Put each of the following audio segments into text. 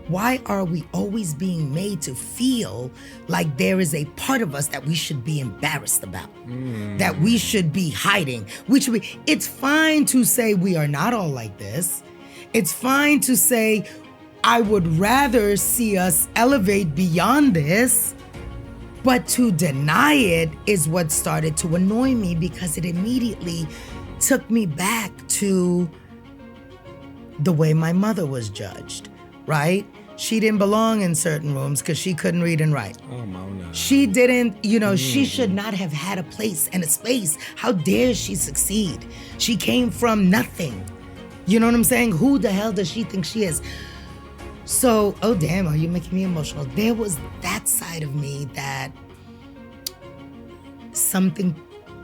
Why are we always being made to feel like there is a part of us that we should be embarrassed about, that we should be hiding? It's fine to say we are not all like this. It's fine to say, I would rather see us elevate beyond this. But to deny it is what started to annoy me, because it immediately took me back to the way my mother was judged, right? She didn't belong in certain rooms because she couldn't read and write. Oh, Mona. She didn't, she should not have had a place and a space. How dare she succeed? She came from nothing. You know what I'm saying? Who the hell does she think she is? So, oh damn, are you making me emotional? There was that side of me that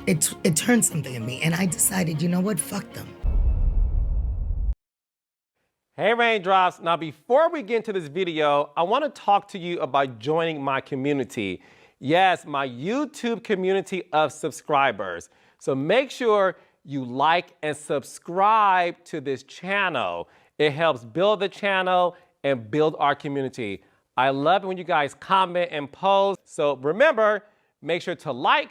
it turned something in me. And I decided, you know what? Fuck them. Hey Raindrops, now before we get into this video, I want to talk to you about joining my community. Yes, my YouTube community of subscribers. So make sure you like and subscribe to this channel. It helps build the channel and build our community. I love it when you guys comment and post. So remember, make sure to like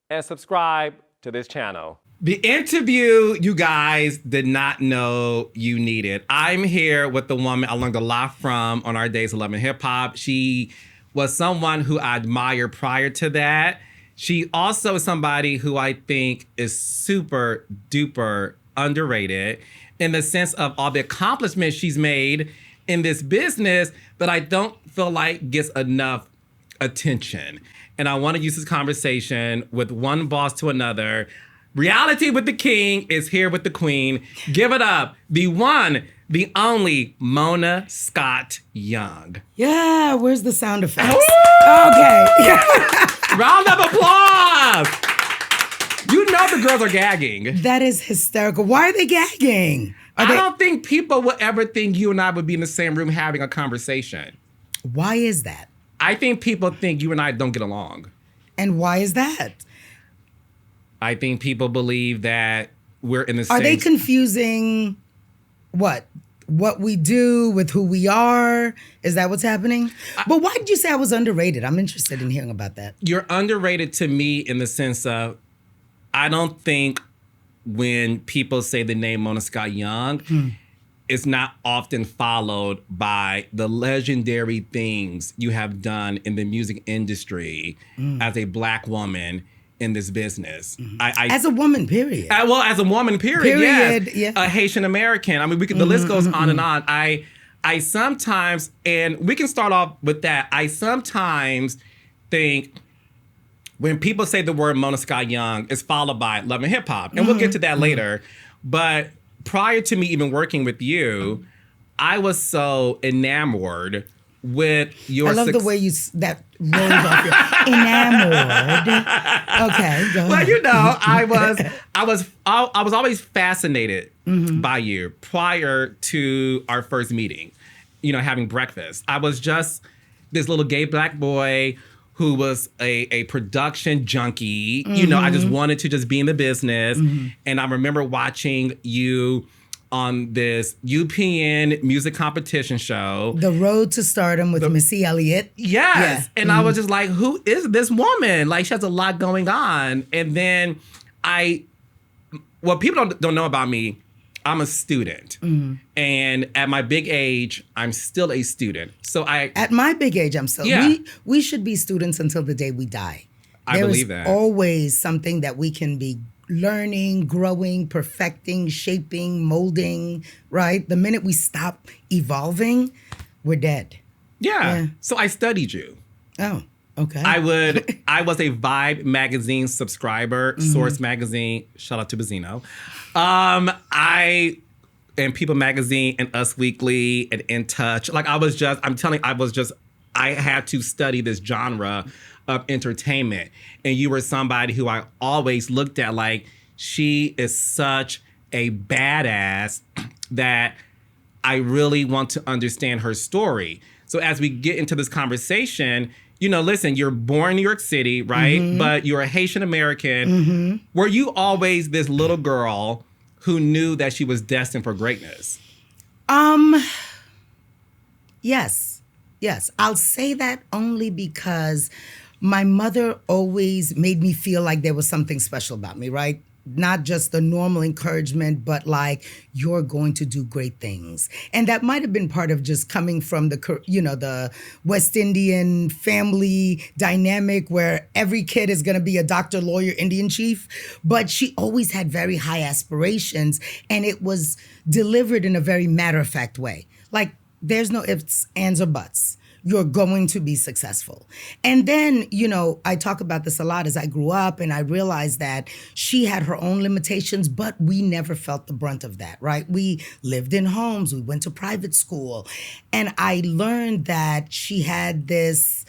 and subscribe to this channel. The interview you guys did not know you needed. I'm here with the woman I learned a lot from on our days of Love and Hip Hop. She was someone who I admired prior to that. She also is somebody who I think is super duper underrated in the sense of all the accomplishments she's made in this business that I don't feel like gets enough attention. And I want to use this conversation with one boss to another. Reality with the King is here with the Queen. Give it up. The one, the only Mona Scott Young. Yeah, where's the sound effects? Okay. Round of applause. You know the girls are gagging. That is hysterical. Why are they gagging? I don't think people would ever think you and I would be in the same room having a conversation. Why is that? I think people think you and I don't get along. And why is that? I think people believe that we're in the same... Are they confusing what we do with who we are? Is that what's happening? But why did you say I was underrated? I'm interested in hearing about that. You're underrated to me in the sense of, I don't think when people say the name Mona Scott Young, it's not often followed by the legendary things you have done in the music industry as a Black woman in this business. As a woman, period. As a woman, period, yes. Yeah. A Haitian American. I mean, the list goes on and on. I sometimes, and we can start off with that, I sometimes think when people say the word Mona Scott Young, it's followed by Love and Hip Hop. And we'll get to that later. But prior to me even working with you, I was so enamored with your... I love the way that rolls off your enamored. Okay, go ahead. Well, you know, I was always fascinated by you prior to our first meeting, having breakfast. I was just this little gay Black boy who was a production junkie. I just wanted to just be in the business. And I remember watching you on this UPN music competition show. The Road to Stardom with Missy Elliott. Yes. Yeah. And I was just like, who is this woman? Like, she has a lot going on. And then what people don't know about me, I'm a student. And at my big age, I'm still a student. So At my big age, I'm still... Yeah. We should be students until the day we die. I believe that. There is always something that we can be learning, growing, perfecting, shaping, molding, right? The minute we stop evolving, we're dead. Yeah. So I studied you. Oh, okay. I was a Vibe magazine subscriber, Source magazine, shout out to Bazzino. And People magazine and Us Weekly and In Touch. Like I had to study this genre of entertainment. And you were somebody who I always looked at like, she is such a badass that I really want to understand her story. So as we get into this conversation, listen, you're born in New York City, right? But you're a Haitian American. Were you always this little girl who knew that she was destined for greatness? Yes. Yes. I'll say that only because my mother always made me feel like there was something special about me, right? Not just the normal encouragement, but like, you're going to do great things. And that might have been part of just coming from the West Indian family dynamic where every kid is going to be a doctor, lawyer, Indian chief. But she always had very high aspirations, and it was delivered in a very matter-of-fact way. Like, there's no ifs, ands, or buts. You're going to be successful. And then, I talk about this a lot as I grew up, and I realized that she had her own limitations, but we never felt the brunt of that, right? We lived in homes, we went to private school, and I learned that she had this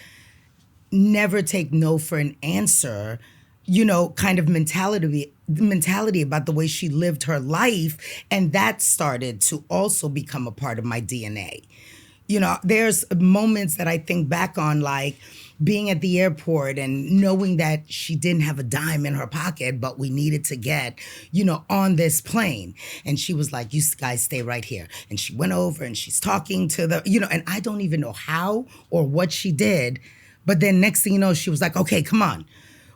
never take no for an answer, kind of mentality about the way she lived her life. And that started to also become a part of my DNA. There's moments that I think back on, like being at the airport and knowing that she didn't have a dime in her pocket, but we needed to get, on this plane. And she was like, you guys stay right here. And she went over and she's talking to and I don't even know how or what she did. But then next thing you know, she was like, okay, come on.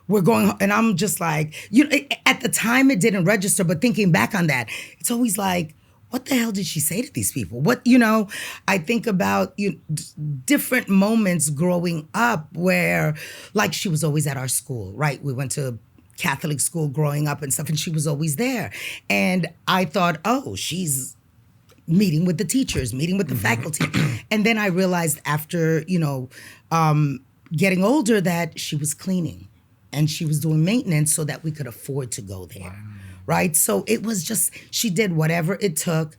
We're going, and I'm just like, at the time it didn't register, but thinking back on that, it's always like, what the hell did she say to these people? I think about different moments growing up where, like, she was always at our school, right? We went to Catholic school growing up and stuff, and she was always there. And I thought, oh, she's meeting with the teachers, meeting with the faculty. And then I realized after, getting older that she was cleaning and she was doing maintenance so that we could afford to go there. Wow. Right? So it was just, she did whatever it took,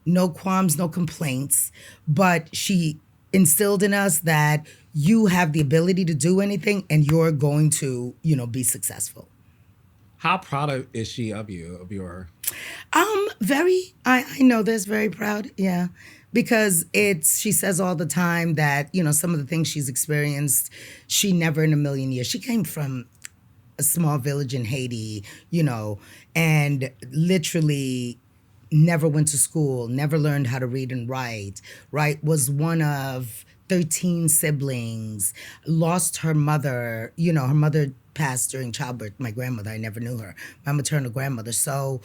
no qualms, no complaints, but she instilled in us that you have the ability to do anything and you're going to, be successful. How proud is she of you, of your? Very, I know this, very proud, yeah. Because she says all the time that, some of the things she's experienced, she never in a million years. She came from a small village in Haiti, and literally never went to school, never learned how to read and write, right? Was one of 13 siblings, lost her mother, her mother passed during childbirth, my grandmother, I never knew her, my maternal grandmother. So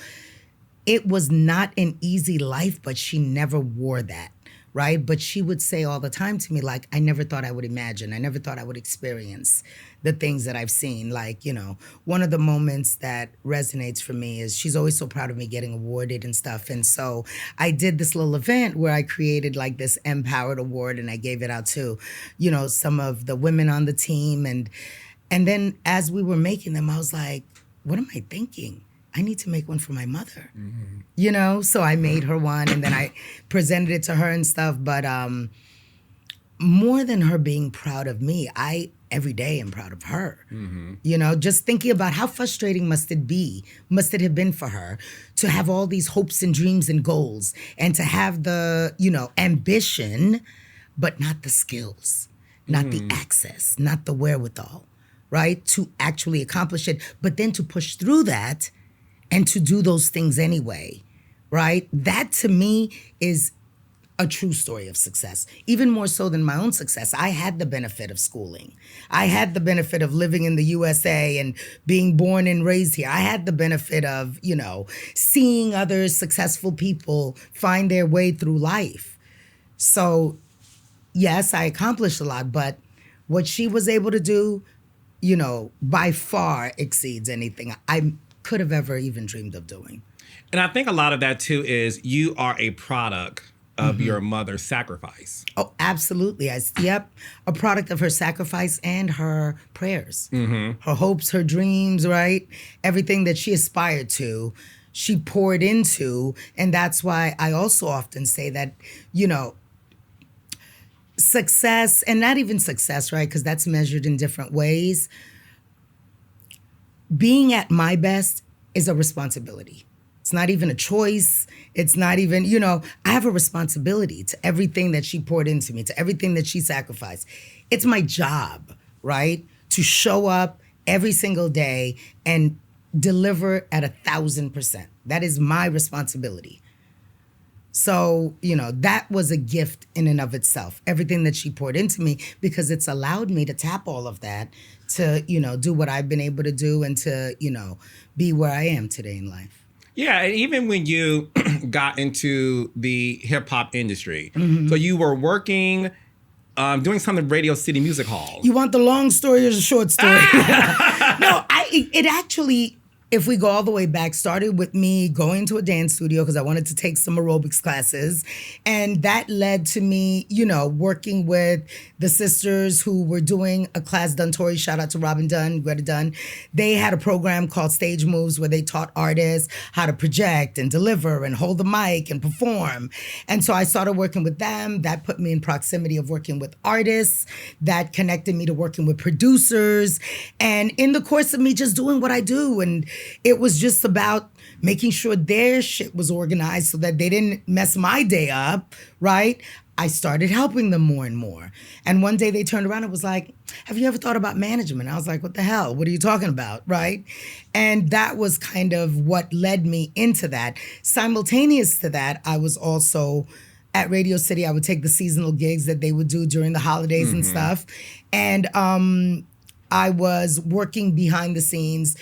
it was not an easy life, but she never wore that. Right? But she would say all the time to me, like, I never thought I would imagine. I never thought I would experience the things that I've seen. Like, one of the moments that resonates for me is she's always so proud of me getting awarded and stuff. And so I did this little event where I created like this Empowered Award, and I gave it out to, some of the women on the team. And then as we were making them, I was like, what am I thinking? I need to make one for my mother, So I made her one, and then I presented it to her and stuff. But more than her being proud of me, I every day am proud of her. Just thinking about how frustrating must it have been for her to have all these hopes and dreams and goals, and to have the, ambition, but not the skills, not the access, not the wherewithal, right? To actually accomplish it, but then to push through that and to do those things anyway, right? That to me is a true story of success, even more so than my own success. I had the benefit of schooling. I had the benefit of living in the USA and being born and raised here. I had the benefit of, seeing other successful people find their way through life. So yes, I accomplished a lot, but what she was able to do, by far exceeds anything I could have ever even dreamed of doing. And I think a lot of that too is you are a product of your mother's sacrifice. Oh, absolutely. A product of her sacrifice and her prayers, her hopes, her dreams, right? Everything that she aspired to, she poured into. And that's why I also often say that, success, and not even success, right? Because that's measured in different ways. Being at my best is a responsibility. It's not even a choice. It's not even, I have a responsibility to everything that she poured into me, to everything that she sacrificed. It's my job, right? To show up every single day and deliver at 1,000%. That is my responsibility. So, that was a gift in and of itself, everything that she poured into me, because it's allowed me to tap all of that to, do what I've been able to do and to, be where I am today in life. Yeah, and even when you got into the hip hop industry, so you were working, doing some of the Radio City Music Hall. You want the long story or the short story? No, it actually, if we go all the way back, started with me going to a dance studio because I wanted to take some aerobics classes. And that led to me, working with the sisters who were doing a class, Dunn-Torrey, shout out to Robin Dunn, Greta Dunn. They had a program called Stage Moves where they taught artists how to project and deliver and hold the mic and perform. And so I started working with them. That put me in proximity of working with artists. That connected me to working with producers. And in the course of me just doing what I do, and it was just about making sure their shit was organized so that they didn't mess my day up, right? I started helping them more and more. And one day they turned around and was like, have you ever thought about management? I was like, what the hell? What are you talking about, right? And that was kind of what led me into that. Simultaneous to that, I was also at Radio City. I would take the seasonal gigs that they would do during the holidays and stuff. And I was working behind the scenes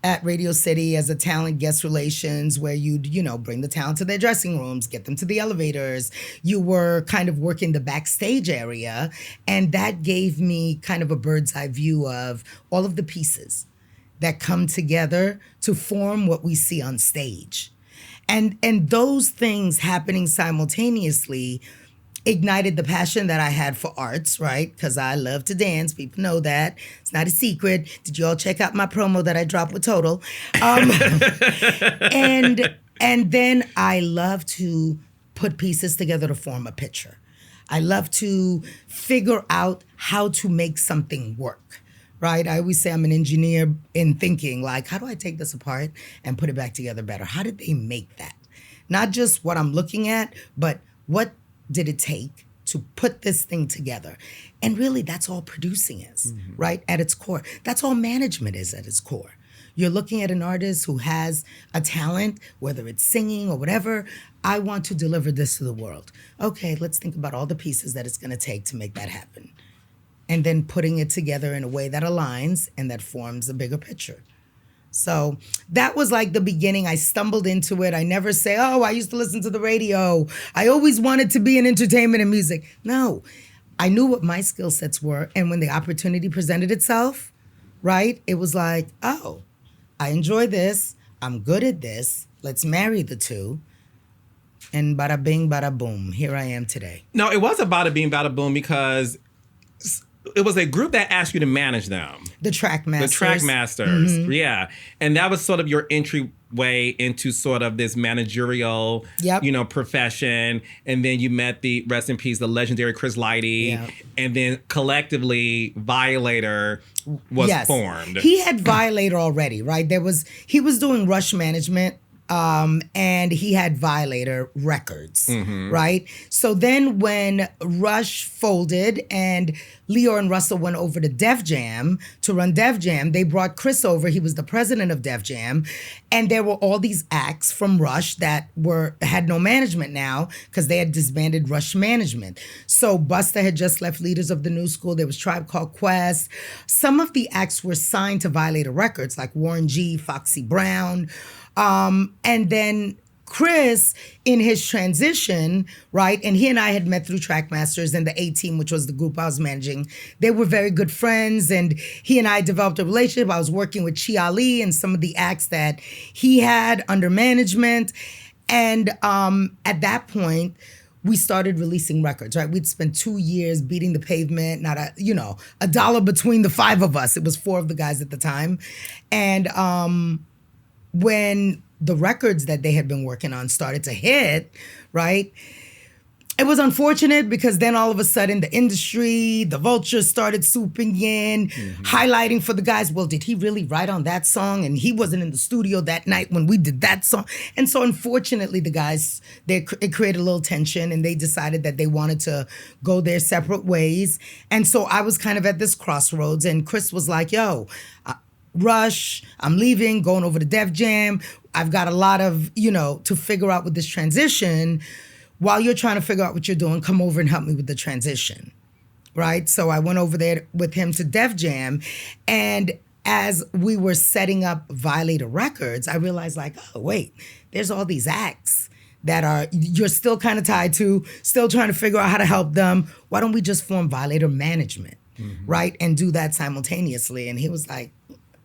at Radio City as a talent guest relations, where you'd, bring the talent to their dressing rooms, get them to the elevators. You were kind of working the backstage area. And that gave me kind of a bird's eye view of all of the pieces that come together to form what we see on stage. And those things happening simultaneously ignited the passion that I had for arts, right? Because I love to dance. People know that. It's not a secret. Did you all check out my promo that I dropped with Total? And then I love to put pieces together to form a picture. I love to figure out how to make something work, right? I always say I'm an engineer in thinking, like, how do I take this apart and put it back together better? How did they make that? Not just what I'm looking at, but what did it take to put this thing together? And really, that's all producing is, right? At its core. That's all management is at its core. You're looking at an artist who has a talent, whether it's singing or whatever. I want to deliver this to the world. Okay, let's think about all the pieces that it's going to take to make that happen. And then putting it together in a way that aligns and that forms a bigger picture. So that was like the beginning. I stumbled into it. I never say, oh, I used to listen to the radio. I always wanted to be in entertainment and music. No, I knew what my skill sets were. And when the opportunity presented itself, right, it was like, oh, I enjoy this. I'm good at this. Let's marry the two. And bada bing, bada boom. Here I am today. No, it was a bada bing, bada boom because it was a group that asked you to manage them. The Track Masters. The Track Masters, yeah. And that was sort of your entryway into sort of this managerial, profession. And then you met rest in peace, the legendary Chris Lighty. Yep. And then collectively, Violator was formed. He had Violator already, right? He was doing Rush management. And he had Violator Records, right? So then when Rush folded and Leo and Russell went over to Def Jam to run Def Jam, they brought Chris over. He was the president of Def Jam. And there were all these acts from Rush that had no management now because they had disbanded Rush management. So Busta had just left Leaders of the New School. There was Tribe Called Quest. Some of the acts were signed to Violator Records, like Warren G, Foxy Brown. And then Chris, in his transition, right, and he and I had met through Track Masters and the A-Team, which was the group I was managing. They were very good friends, and he and I developed a relationship. I was working with Chi Ali and some of the acts that he had under management. And at that point, we started releasing records, right? We'd spent 2 years beating the pavement, not a dollar between the five of us. It was four of the guys at the time. And when the records that they had been working on started to hit, right? It was unfortunate because then all of a sudden the industry, the vultures started swooping in, highlighting for the guys, well, did he really write on that song? And he wasn't in the studio that night when we did that song. And so unfortunately the guys, it created a little tension and they decided that they wanted to go their separate ways. And so I was kind of at this crossroads and Chris was like, yo, rush. I'm leaving, going over to Def Jam. I've got a lot of, to figure out with this transition. While you're trying to figure out what you're doing, come over and help me with the transition, right? So I went over there with him to Def Jam, and as we were setting up Violator Records, I realized like, oh, wait, there's all these acts that you're still kind of tied to, still trying to figure out how to help them. Why don't we just form Violator Management, right? And do that simultaneously. And he was like,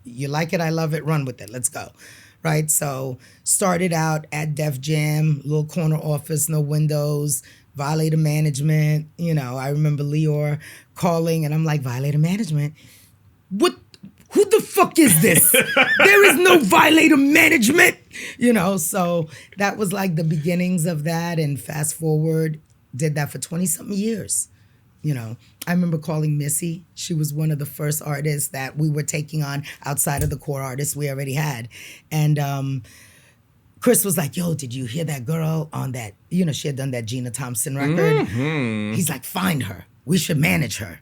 you like it, I love it, run with it, let's go. Right, so started out at Def Jam, little corner office, no windows, Violator Management. I remember Leor calling, and I'm like, Violator Management? What? Who the fuck is this? There is no Violator Management. So that was like the beginnings of that. And fast forward, did that for 20-something years. I remember calling Missy. She was one of the first artists that we were taking on outside of the core artists we already had. And Chris was like, yo, did you hear that girl on that? She had done that Gina Thompson record. He's like, find her. We should manage her.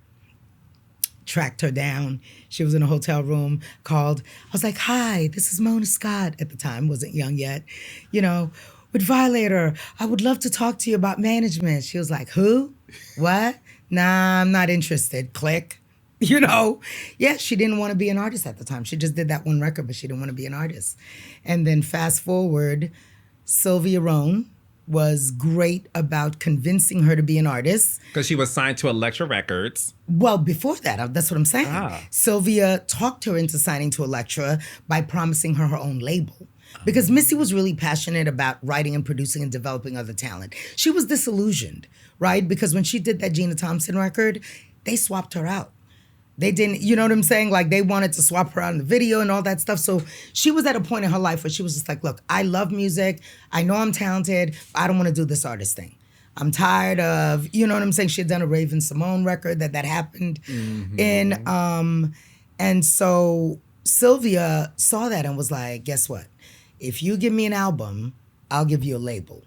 Tracked her down. She was in a hotel room, called. I was like, hi, this is Mona Scott. At the time, wasn't young yet. With Violator, I would love to talk to you about management. She was like, who? What? Nah, I'm not interested. Click. Yeah, she didn't want to be an artist at the time. She just did that one record, but she didn't want to be an artist. And then fast forward, Sylvia Rohn was great about convincing her to be an artist. Because she was signed to Elektra Records. Well, before that, that's what I'm saying. Sylvia talked her into signing to Elektra by promising her own label. Because Missy was really passionate about writing and producing and developing other talent. She was disillusioned, right? Because when she did that Gina Thompson record, they swapped her out. They didn't, you know what I'm saying? Like, they wanted to swap her out in the video and all that stuff. So she was at a point in her life where she was just like, look, I love music. I know I'm talented. I don't want to do this artist thing. I'm tired of, you know what I'm saying? She had done a Raven Simone record that happened in. And so Sylvia saw that and was like, guess what? If you give me an album, I'll give you a label.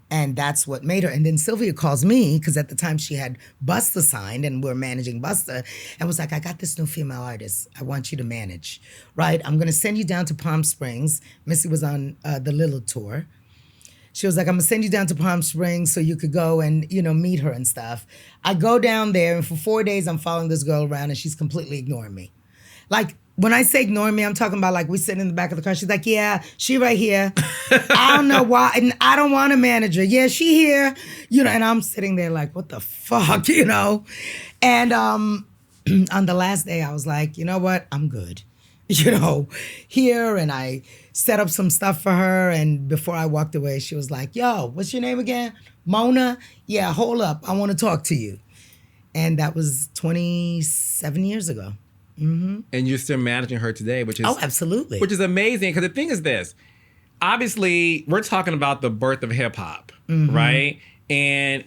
And that's what made her. And then Sylvia calls me, because at the time she had Busta signed and we're managing Busta, and was like, I got this new female artist I want you to manage, right? I'm going to send you down to Palm Springs. Missy was on the Little tour. She was like, I'm going to send you down to Palm Springs so you could go and, meet her and stuff. I go down there, and for 4 days I'm following this girl around, and she's completely ignoring me. Like, when I say ignoring me, I'm talking about like we sitting in the back of the car. She's like, yeah, she right here. I don't know why. And I don't want a manager. Yeah, she here. And I'm sitting there like, what the fuck, And on the last day, I was like, you know what? I'm good. Here. And I set up some stuff for her. And before I walked away, she was like, yo, what's your name again? Mona? Yeah, hold up. I want to talk to you. And that was 27 years ago. And you're still managing her today, which is absolutely, which is amazing. Because the thing is this: obviously, we're talking about the birth of hip hop, right? And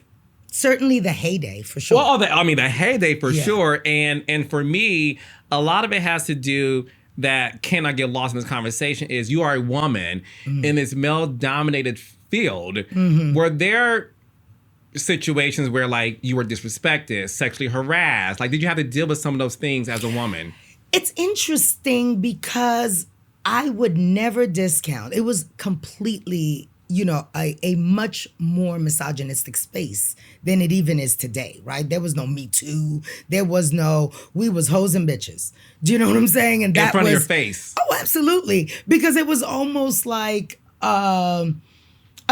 certainly the heyday for sure. Well, the heyday for sure. And for me, a lot of it has to do that cannot get lost in this conversation. Is you are a woman in this male-dominated field where there situations where like you were disrespected, sexually harassed? Like, did you have to deal with some of those things as a woman? It's interesting because I would never discount. It was completely, a much more misogynistic space than it even is today, right? There was no Me Too. There was no, we was hoes and bitches. Do you know what I'm saying? And that in front was, of your face. Oh, absolutely. Because it was almost like a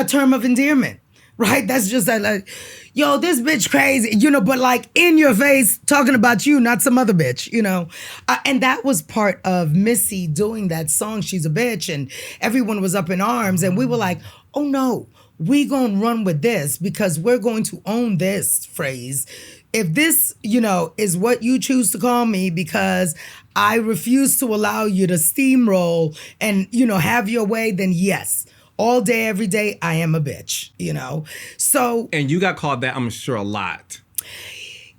term of endearment. Right? That's just like, yo, this bitch crazy, but like in your face talking about you, not some other bitch, and that was part of Missy doing that song, She's a Bitch, and everyone was up in arms, and we were like, oh no, we gonna run with this because we're going to own this phrase. If this, is what you choose to call me because I refuse to allow you to steamroll and, have your way, then yes. All day, every day, I am a bitch, So. And you got called that, I'm sure, a lot.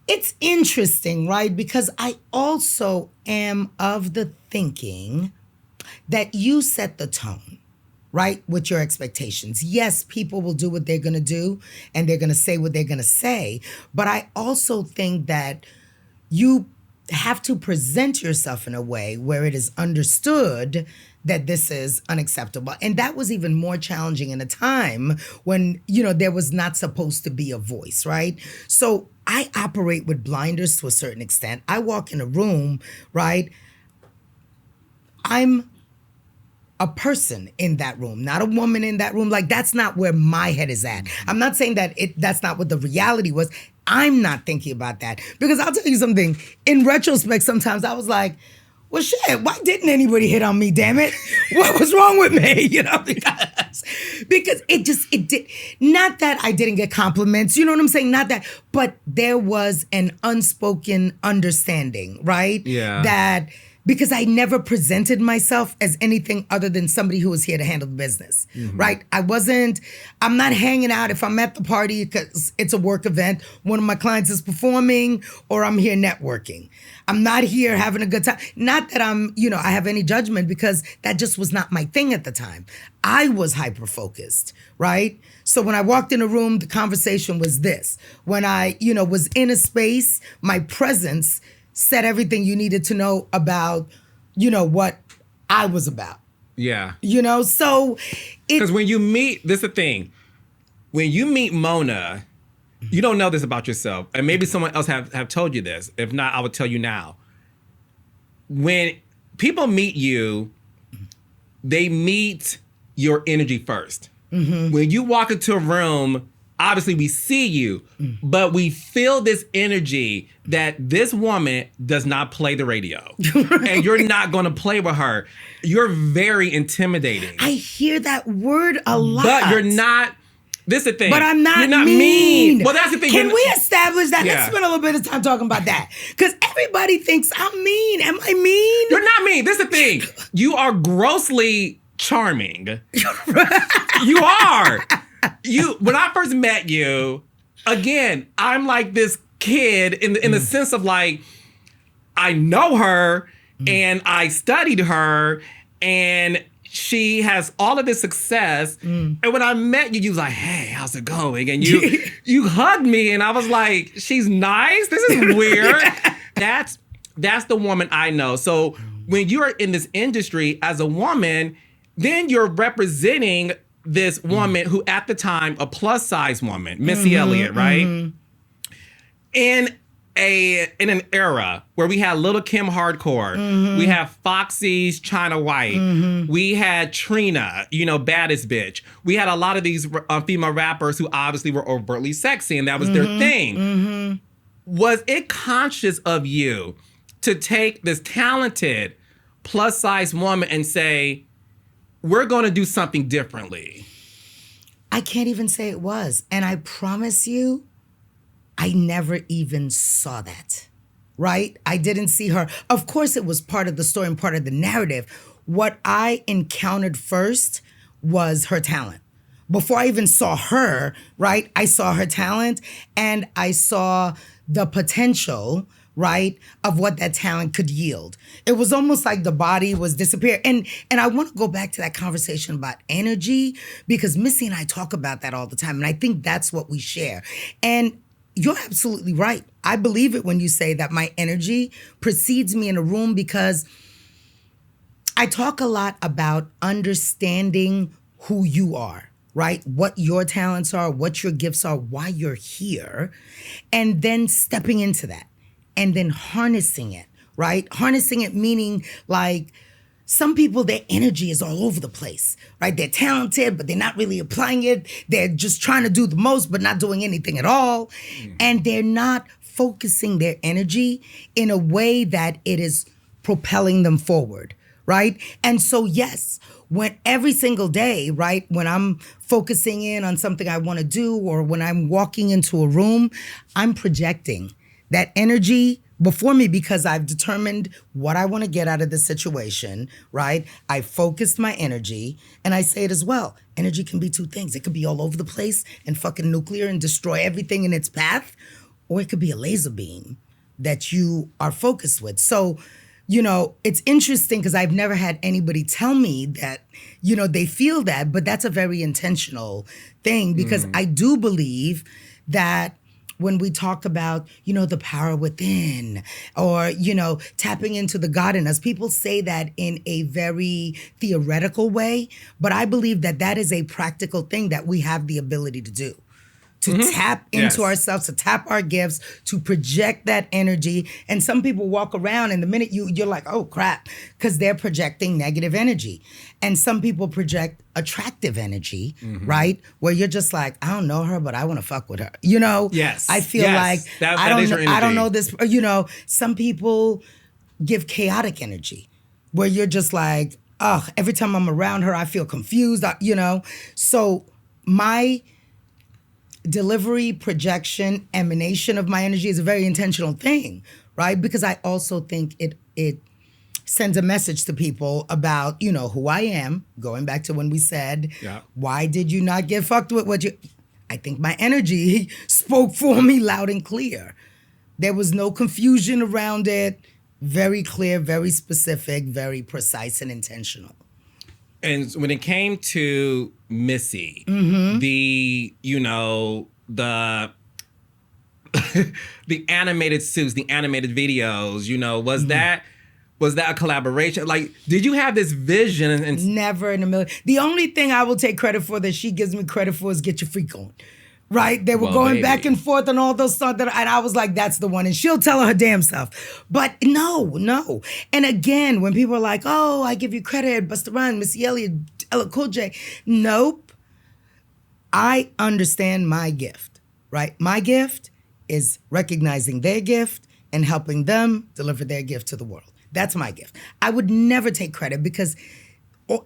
It's interesting, right? Because I also am of the thinking that you set the tone, right? With your expectations. Yes, people will do what they're going to do and they're going to say what they're going to say. But I also think that you have to present yourself in a way where it is understood that this is unacceptable. And that was even more challenging in a time when, there was not supposed to be a voice, right? So I operate with blinders to a certain extent. I walk in a room, right? I'm a person in that room, not a woman in that room. Like, that's not where my head is at. I'm not saying that that's not what the reality was. I'm not thinking about that. Because I'll tell you something, in retrospect, sometimes I was like, well, shit, why didn't anybody hit on me, damn it? What was wrong with me? Because it did, not that I didn't get compliments, you know what I'm saying? Not that, but there was an unspoken understanding, right? Yeah. That, because I never presented myself as anything other than somebody who was here to handle the business, right? I'm not hanging out if I'm at the party because it's a work event, one of my clients is performing, or I'm here networking. I'm not here having a good time. Not that I have any judgment, because that just was not my thing at the time. I was hyper-focused, right? So when I walked in a room, the conversation was this. When I, was in a space, my presence said everything you needed to know about, what I was about. Yeah. So because when you meet, this is the thing. When you meet Mona, you don't know this about yourself. And maybe someone else have told you this. If not, I will tell you now. When people meet you, they meet your energy first. When you walk into a room, obviously we see you, but we feel this energy that this woman does not play the radio. And you're not going to play with her. You're very intimidating. I hear that word a lot. But you're not. This is the thing. But I'm not You're not mean. Well, that's the thing. Can we establish that? Yeah. Let's spend a little bit of time talking about that. Because everybody thinks I'm mean. Am I mean? You're not mean. This is the thing. You are grossly charming. You are. When I first met you, again, I'm like this kid in the sense of like, I know her and I studied her and she has all of this success. And when I met you, you was like, hey, how's it going? And you hugged me and I was like, she's nice. This is weird. That's the woman I know. So when you're in this industry as a woman, then you're representing this woman who at the time, a plus size woman, Missy Elliott, right? In an era where we had Little Kim Hardcore, we have Foxy's China White, we had Trina, baddest bitch. We had a lot of these female rappers who obviously were overtly sexy and that was their thing. Was it conscious of you to take this talented plus size woman and say, we're going to do something differently? I can't even say it was. And I promise you, I never even saw that, right? I didn't see her. Of course, it was part of the story and part of the narrative. What I encountered first was her talent. Before I even saw her, right, I saw her talent and I saw the potential, right, of what that talent could yield. It was almost like the body was disappearing. And I want to go back to that conversation about energy because Missy and I talk about that all the time. And I think that's what we share. And you're absolutely right. I believe it when you say that my energy precedes me in a room because I talk a lot about understanding who you are, right? What your talents are, what your gifts are, why you're here, and then stepping into that. And then harnessing it, right? Harnessing it meaning like some people, their energy is all over the place, right? They're talented, but they're not really applying it. They're just trying to do the most, but not doing anything at all. And they're not focusing their energy in a way that it is propelling them forward, right? And so, yes, when every single day, right, when I'm focusing in on something I want to do or when I'm walking into a room, I'm projecting that energy before me because I've determined what I want to get out of this situation, right? I focused my energy, and I say it as well. Energy can be two things. It could be all over the place and fucking nuclear and destroy everything in its path, or it could be a laser beam that you are focused with. So, it's interesting because I've never had anybody tell me that, they feel that, but that's a very intentional thing because I do believe that when we talk about, the power within, or, tapping into the God in us. People say that in a very theoretical way, but I believe that that is a practical thing that we have the ability to do. To tap into ourselves, to tap our gifts, to project that energy. And some people walk around and the minute you're like, oh crap, because they're projecting negative energy. And some people project attractive energy, right? Where you're just like, I don't know her, but I want to fuck with her. Yes. I feel like I don't know this. Some people give chaotic energy where you're just like, oh, every time I'm around her, I feel confused, So my delivery, projection, emanation of my energy is a very intentional thing, right? Because I also think it sends a message to people about, who I am, going back to when we said, why did you not get fucked with what you... I think my energy spoke for me loud and clear. There was no confusion around it. Very clear, very specific, very precise and intentional. And when it came to Missy, the the animated suits, the animated videos, was that a collaboration? Like, did you have this vision? And never in a million. The only thing I will take credit for that she gives me credit for is Get Your Freak On. Right? They were going back and forth and all those stuff and I was like, that's the one. And she'll tell her damn stuff. But no. And again, when people are like, oh, I give you credit, Busta Rhymes, Missy Elliott, Ella Cool J. Nope. I understand my gift, right? My gift is recognizing their gift and helping them deliver their gift to the world. That's my gift. I would never take credit because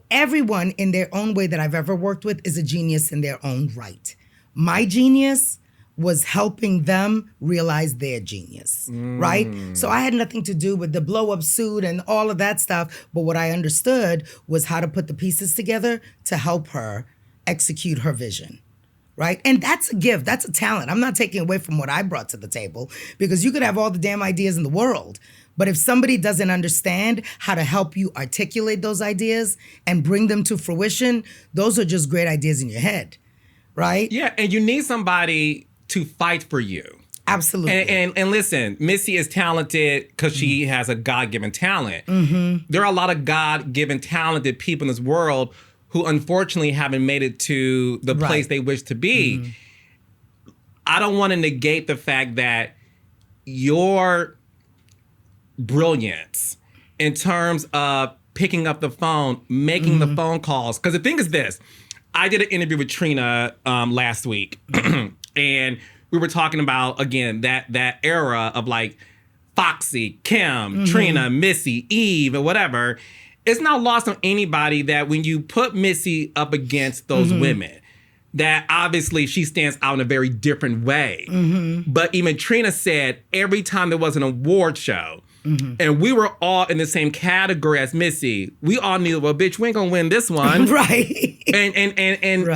everyone in their own way that I've ever worked with is a genius in their own right. My genius was helping them realize their genius, right? So I had nothing to do with the blow-up suit and all of that stuff, but what I understood was how to put the pieces together to help her execute her vision, right? And that's a gift, that's a talent. I'm not taking away from what I brought to the table because you could have all the damn ideas in the world, but if somebody doesn't understand how to help you articulate those ideas and bring them to fruition, those are just great ideas in your head. Right? Yeah, and you need somebody to fight for you. Absolutely. And listen, Missy is talented because she has a God-given talent. There are a lot of God-given talented people in this world who unfortunately haven't made it to the place they wish to be. I don't want to negate the fact that your brilliance in terms of picking up the phone, making the phone calls. Because the thing is this. I did an interview with Trina last week, and we were talking about, again, that era of like Foxy, Kim, Trina, Missy, Eve, or whatever. It's not lost on anybody that when you put Missy up against those women, that obviously she stands out in a very different way. But even Trina said every time there was an award show, and we were all in the same category as Missy, we all knew, well, bitch, we ain't gonna win this one. Right. And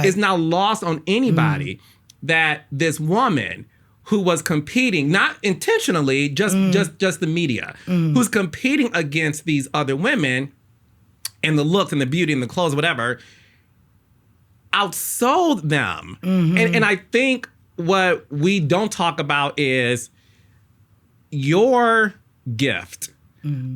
it's not lost on anybody that this woman who was competing, not intentionally, just the media, who's competing against these other women and the looks and the beauty and the clothes, whatever, outsold them. And I think what we don't talk about is your gift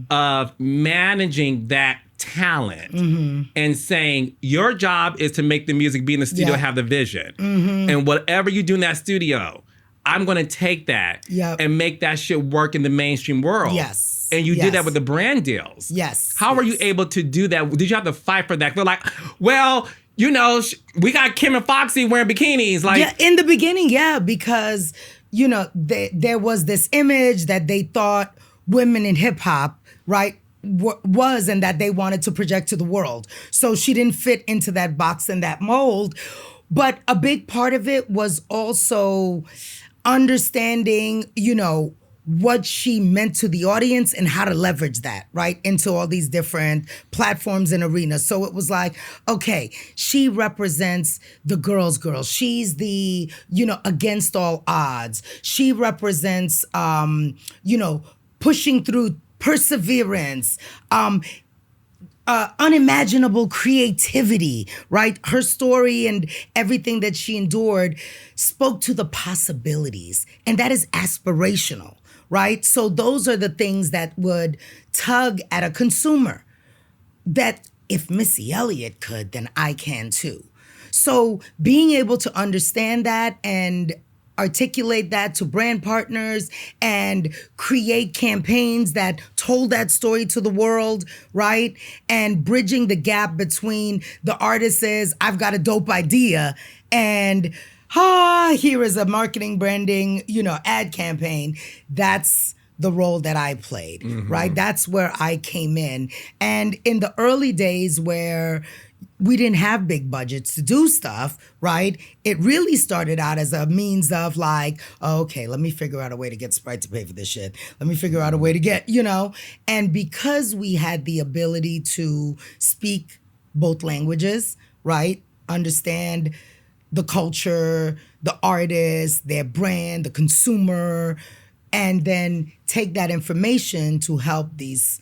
of managing that talent and saying your job is to make the music, be in the studio, have the vision. And whatever you do in that studio, I'm going to take that and make that shit work in the mainstream world. Yes. And you did that with the brand deals. Yes. How were you able to do that? Did you have to fight for that? They're like, well, you know, we got Kim and Foxy wearing bikinis. Like, yeah, in the beginning, because, you know, there was this image that they thought women in hip hop, right, was, and that they wanted to project to the world. So she didn't fit into that box and that mold. But a big part of it was also understanding, you know, what she meant to the audience and how to leverage that, right, into all these different platforms and arenas. So it was like, okay, she represents the girls' girl. She's the, you know, against all odds. She represents, you know, pushing through, perseverance, unimaginable creativity, right? Her story and everything that she endured spoke to the possibilities, and that is aspirational, right? So those are the things that would tug at a consumer, that if Missy Elliott could, then I can too. So being able to understand that and articulate that to brand partners and create campaigns that told that story to the world, right? And bridging the gap between the artist says, I've got a dope idea, and here is a marketing, branding, ad campaign. That's the role that I played, right? That's where I came in. And in the early days where we didn't have big budgets to do stuff, right? It really started out as a means of like, okay, let me figure out a way to get Sprite to pay for this shit. Let me figure out a way to get, And because we had the ability to speak both languages, right? Understand the culture, the artist, their brand, the consumer, and then take that information to help these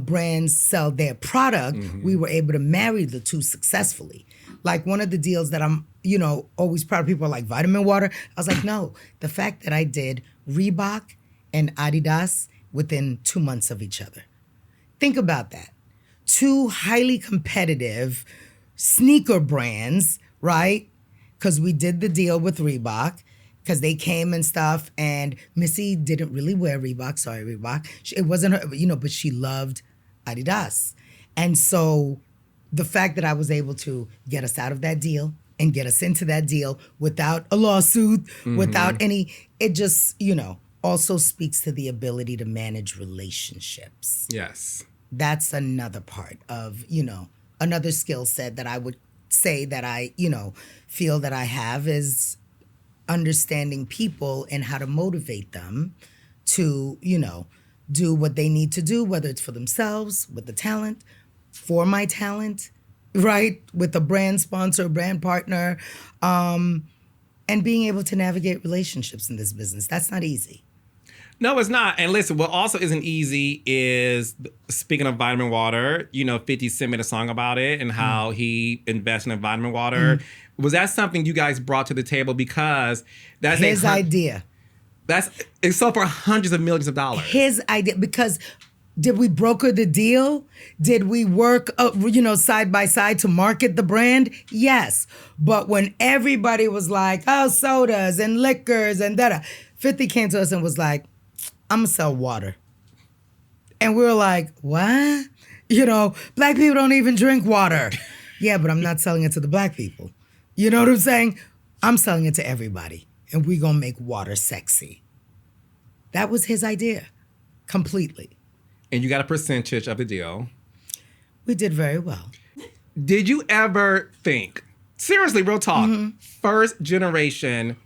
brands sell their product, we were able to marry the two successfully. Like one of the deals that I'm, always proud of, people are like, vitamin water. I was like, no, the fact that I did Reebok and Adidas within 2 months of each other. Think about that. Two highly competitive sneaker brands, right? Because we did the deal with Reebok, because they came and stuff, and Missy didn't really wear Reebok. Sorry, Reebok. It wasn't her, but she loved Adidas. And so the fact that I was able to get us out of that deal and get us into that deal without a lawsuit, without any, it just, also speaks to the ability to manage relationships. Yes. That's another part of, another skill set that I would say that I, feel that I have is understanding people and how to motivate them to, do what they need to do, whether it's for themselves, with the talent, for my talent, right? With a brand sponsor, brand partner, and being able to navigate relationships in this business. That's not easy. No, it's not. And listen, what also isn't easy is, speaking of vitamin water, 50 Cent made a song about it and how he invested in vitamin water. Was that something you guys brought to the table? Because that's his idea. It's sold for hundreds of millions of dollars. His idea, because did we broker the deal? Did we work, side by side to market the brand? Yes. But when everybody was like, oh, sodas and liquors and da-da, 50 came to us and was like, I'm gonna sell water. And we were like, what? Black people don't even drink water. Yeah, but I'm not selling it to the black people. You know what I'm saying? I'm selling it to everybody, and we gonna make water sexy. That was his idea, completely. And you got a percentage of the deal. We did very well. Did you ever think, seriously, real talk, first generation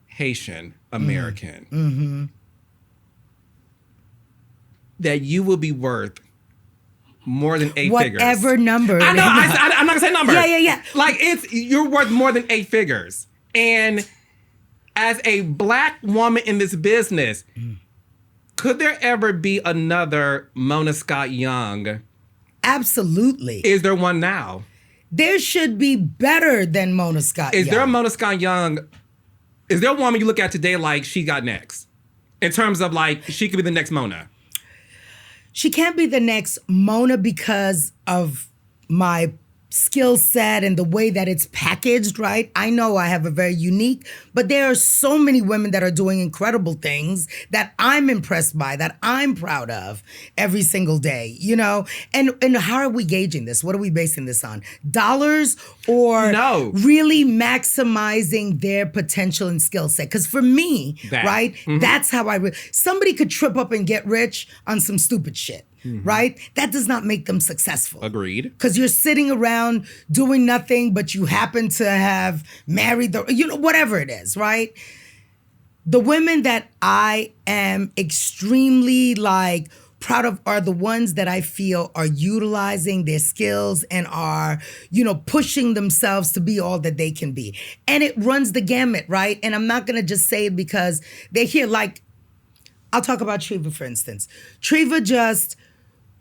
Haitian American, that you will be worth more than 8 figures? Whatever number. I know, I'm not gonna say number. Yeah. Like, you're worth more than 8 figures. And as a black woman in this business, could there ever be another Mona Scott Young? Absolutely. Is there one now? There should be better than Mona Scott Young. Is there a Mona Scott Young? Is there a woman you look at today like she got next? In terms of like, she could be the next Mona. She can't be the next Mona because of my skill set and the way that it's packaged, right? I know I have a very unique, but there are so many women that are doing incredible things that I'm impressed by, that I'm proud of every single day, And how are we gauging this? What are we basing this on? Dollars or really maximizing their potential and skill set? Because for me, right, that's how somebody could trip up and get rich on some stupid shit. Right? That does not make them successful. Agreed. Because you're sitting around doing nothing, but you happen to have married whatever it is, right? The women that I am extremely proud of are the ones that I feel are utilizing their skills and are, pushing themselves to be all that they can be. And it runs the gamut, right? And I'm not going to just say it because they're here. I'll talk about Treva, for instance. Treva just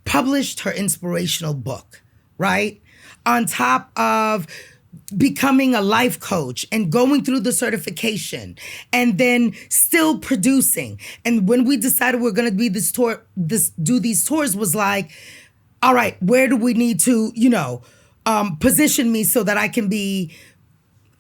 published her inspirational book, right? On top of becoming a life coach and going through the certification and then still producing. And when we decided we're going to be do these tours was like, all right, where do we need to, position me so that I can be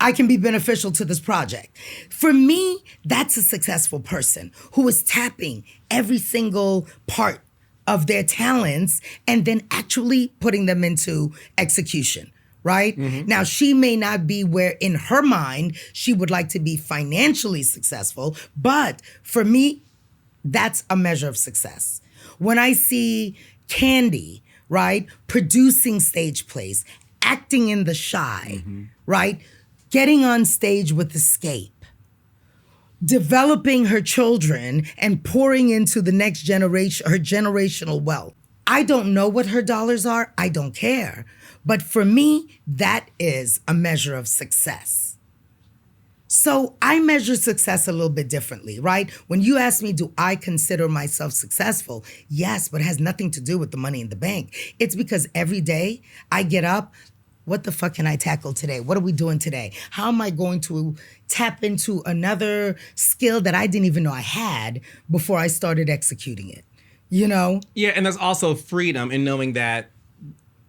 beneficial to this project. For me, that's a successful person who is tapping every single part of their talents and then actually putting them into execution, right? Mm-hmm. Now, she may not be where in her mind she would like to be financially successful, but for me, that's a measure of success. When I see Candy, right, producing stage plays, acting in The Shy, right, getting on stage with Escape, developing her children and pouring into the next generation, her generational wealth. I don't know what her dollars are. I don't care. But for me, that is a measure of success. So I measure success a little bit differently, right? When you ask me, do I consider myself successful? Yes, but it has nothing to do with the money in the bank. It's because every day I get up, what the fuck can I tackle today? What are we doing today? How am I going to tap into another skill that I didn't even know I had before I started executing it? Yeah, and there's also freedom in knowing that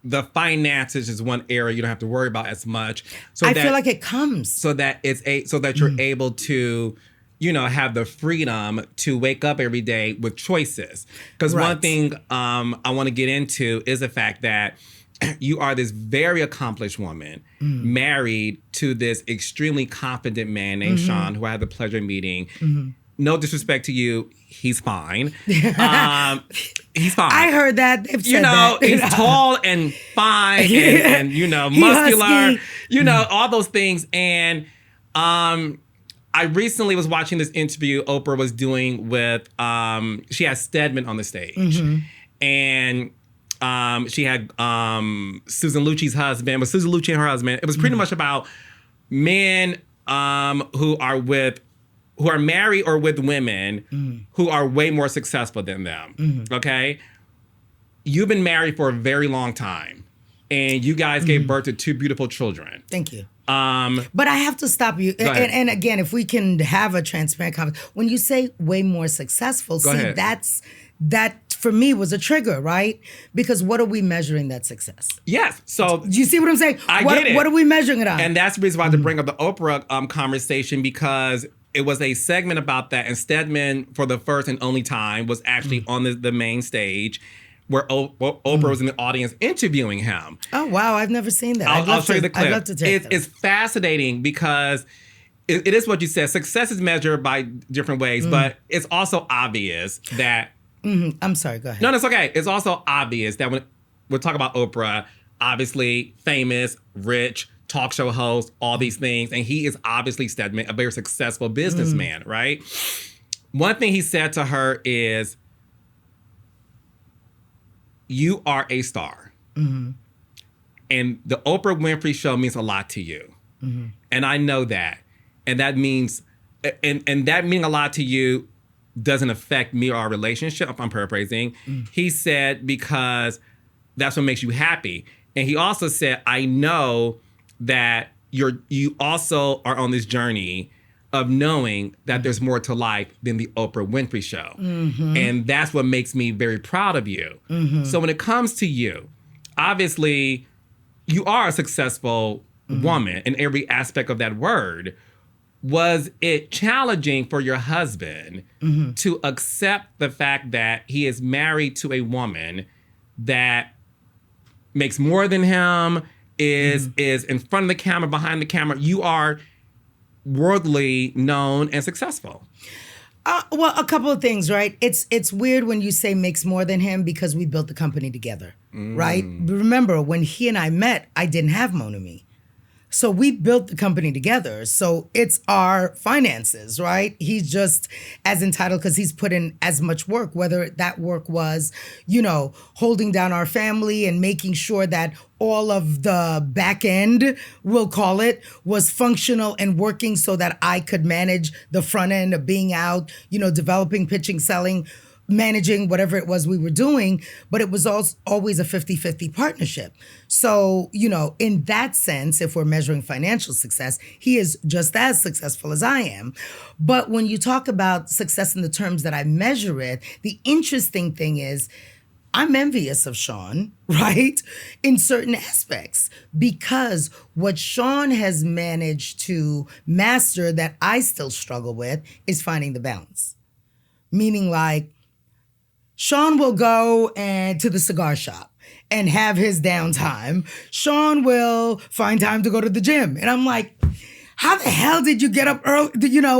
the finances is one area you don't have to worry about as much. So I feel like it comes. So that you're able to, have the freedom to wake up every day with choices. Because one thing I want to get into is the fact that you are this very accomplished woman, married to this extremely confident man named Sean, who I had the pleasure of meeting. No disrespect to you, he's fine. He's fine. I heard that. They've said that. He's tall and fine and muscular, all those things. And I recently was watching this interview Oprah was doing with, she had Stedman on the stage. And she had Susan Lucci's husband, but Susan Lucci and her husband, it was pretty much about men who are married or with women who are way more successful than them. Okay? You've been married for a very long time, and you guys gave birth to 2 beautiful children. Thank you. But I have to stop you. And again, if we can have a transparent conversation, when you say way more successful, that for me was a trigger, right? Because what are we measuring that success? Yes. So do you see what I'm saying? Get it. What are we measuring it on? And that's the reason why I had to bring up the Oprah conversation, because it was a segment about that. And Stedman, for the first and only time, was actually on the main stage where Oprah was in the audience interviewing him. Oh, wow. I've never seen that. I'll show you the clip. I'd love to take It's fascinating because it is what you said. Success is measured by different ways, but it's also obvious that... I'm sorry, go ahead. No, that's okay. It's also obvious that when we're talking about Oprah, obviously famous, rich, talk show host, all these things, and he is obviously Stedman, a very successful businessman, right? One thing he said to her is, you are a star. And the Oprah Winfrey Show means a lot to you. And I know that. And that means, and that meaning a lot to you doesn't affect me or our relationship, if I'm paraphrasing. He said, because that's what makes you happy. And he also said, I know that you also are on this journey of knowing that there's more to life than the Oprah Winfrey Show. And that's what makes me very proud of you. So when it comes to you, obviously, you are a successful woman in every aspect of that word. Was it challenging for your husband to accept the fact that he is married to a woman that makes more than him, is in front of the camera, behind the camera? You are worldly known and successful. Well, a couple of things, right? It's weird when you say makes more than him because we built the company together, right? Remember, when he and I met, I didn't have Mon Ami. So we built the company together. So it's our finances, right? He's just as entitled because he's put in as much work, whether that work was, holding down our family and making sure that all of the back end, we'll call it, was functional and working so that I could manage the front end of being out, developing, pitching, selling, managing whatever it was we were doing, but it was always a 50-50 partnership. So, in that sense, if we're measuring financial success, he is just as successful as I am. But when you talk about success in the terms that I measure it, the interesting thing is I'm envious of Sean, right? In certain aspects, because what Sean has managed to master that I still struggle with is finding the balance. Meaning like, Sean will go to the cigar shop and have his downtime. Sean will find time to go to the gym. And I'm like, how the hell did you get up early?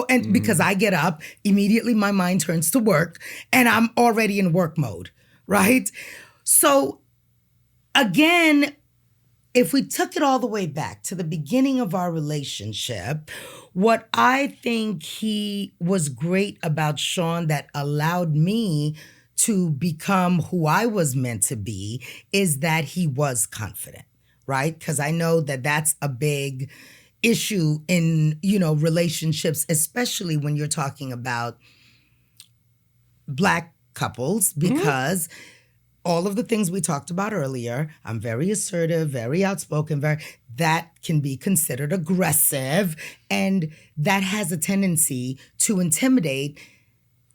And because I get up, immediately my mind turns to work and I'm already in work mode, right? So again, if we took it all the way back to the beginning of our relationship, what I think he was great about Sean that allowed me to become who I was meant to be is that he was confident, right? Because I know that that's a big issue in, relationships, especially when you're talking about Black couples, because all of the things we talked about earlier, I'm very assertive, very outspoken, that can be considered aggressive, and that has a tendency to intimidate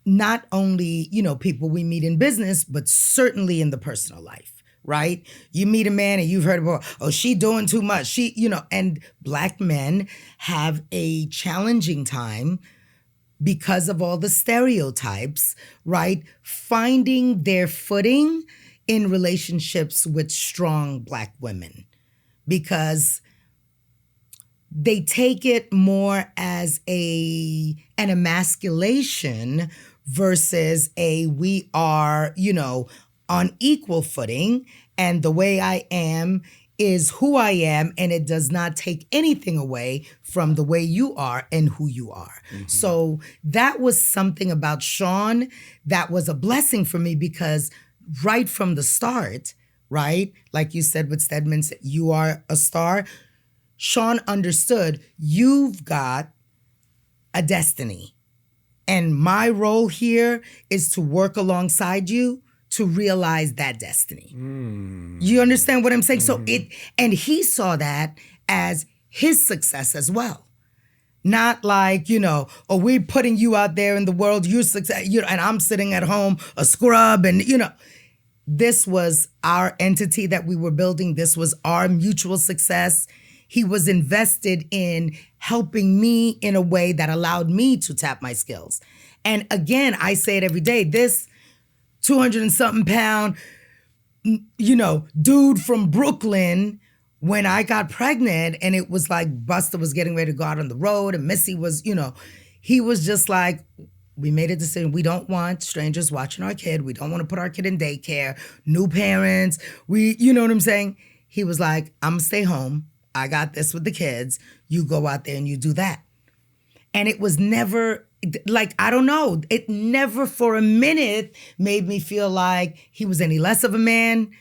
not only, people we meet in business, but certainly in the personal life, right? You meet a man and you've heard about, oh, she doing too much. And Black men have a challenging time because of all the stereotypes, right? Finding their footing in relationships with strong Black women, because they take it more as an emasculation versus we are, on equal footing, and the way I am is who I am, and it does not take anything away from the way you are and who you are. Mm-hmm. So that was something about Sean that was a blessing for me, because right from the start, right, like you said with Stedman, you are a star. Sean understood you've got a destiny. And my role here is to work alongside you to realize that destiny. You understand what I'm saying? So and he saw that as his success as well. Not like, we're putting you out there in the world, you're success, and I'm sitting at home, a scrub, and this was our entity that we were building. This was our mutual success. He was invested in helping me in a way that allowed me to tap my skills. And again, I say it every day, this 200 and something pound, dude from Brooklyn, when I got pregnant and it was like Buster was getting ready to go out on the road and Missy was, he was just like, we made a decision. We don't want strangers watching our kid. We don't want to put our kid in daycare, new parents. You know what I'm saying? He was like, I'm gonna stay home. I got this with the kids. You go out there and you do that. And it was never, like, I don't know. It never for a minute made me feel like he was any less of a man.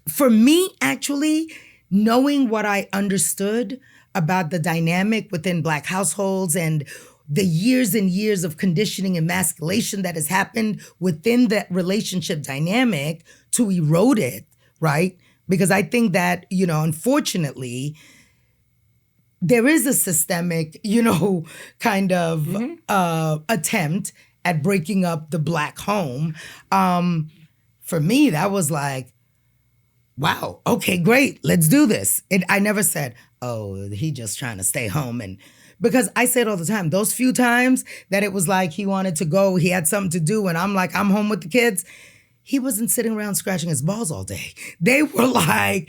For me, actually, knowing what I understood about the dynamic within Black households and the years and years of conditioning and emasculation that has happened within that relationship dynamic to erode it, right? Because I think that, unfortunately, there is a systemic, kind of attempt at breaking up the Black home. For me, that was like, wow, okay, great, let's do this. I never said, oh, he just trying to stay home. And because I say it all the time, those few times that it was like he wanted to go, he had something to do, and I'm like, I'm home with the kids. He wasn't sitting around scratching his balls all day. They were like,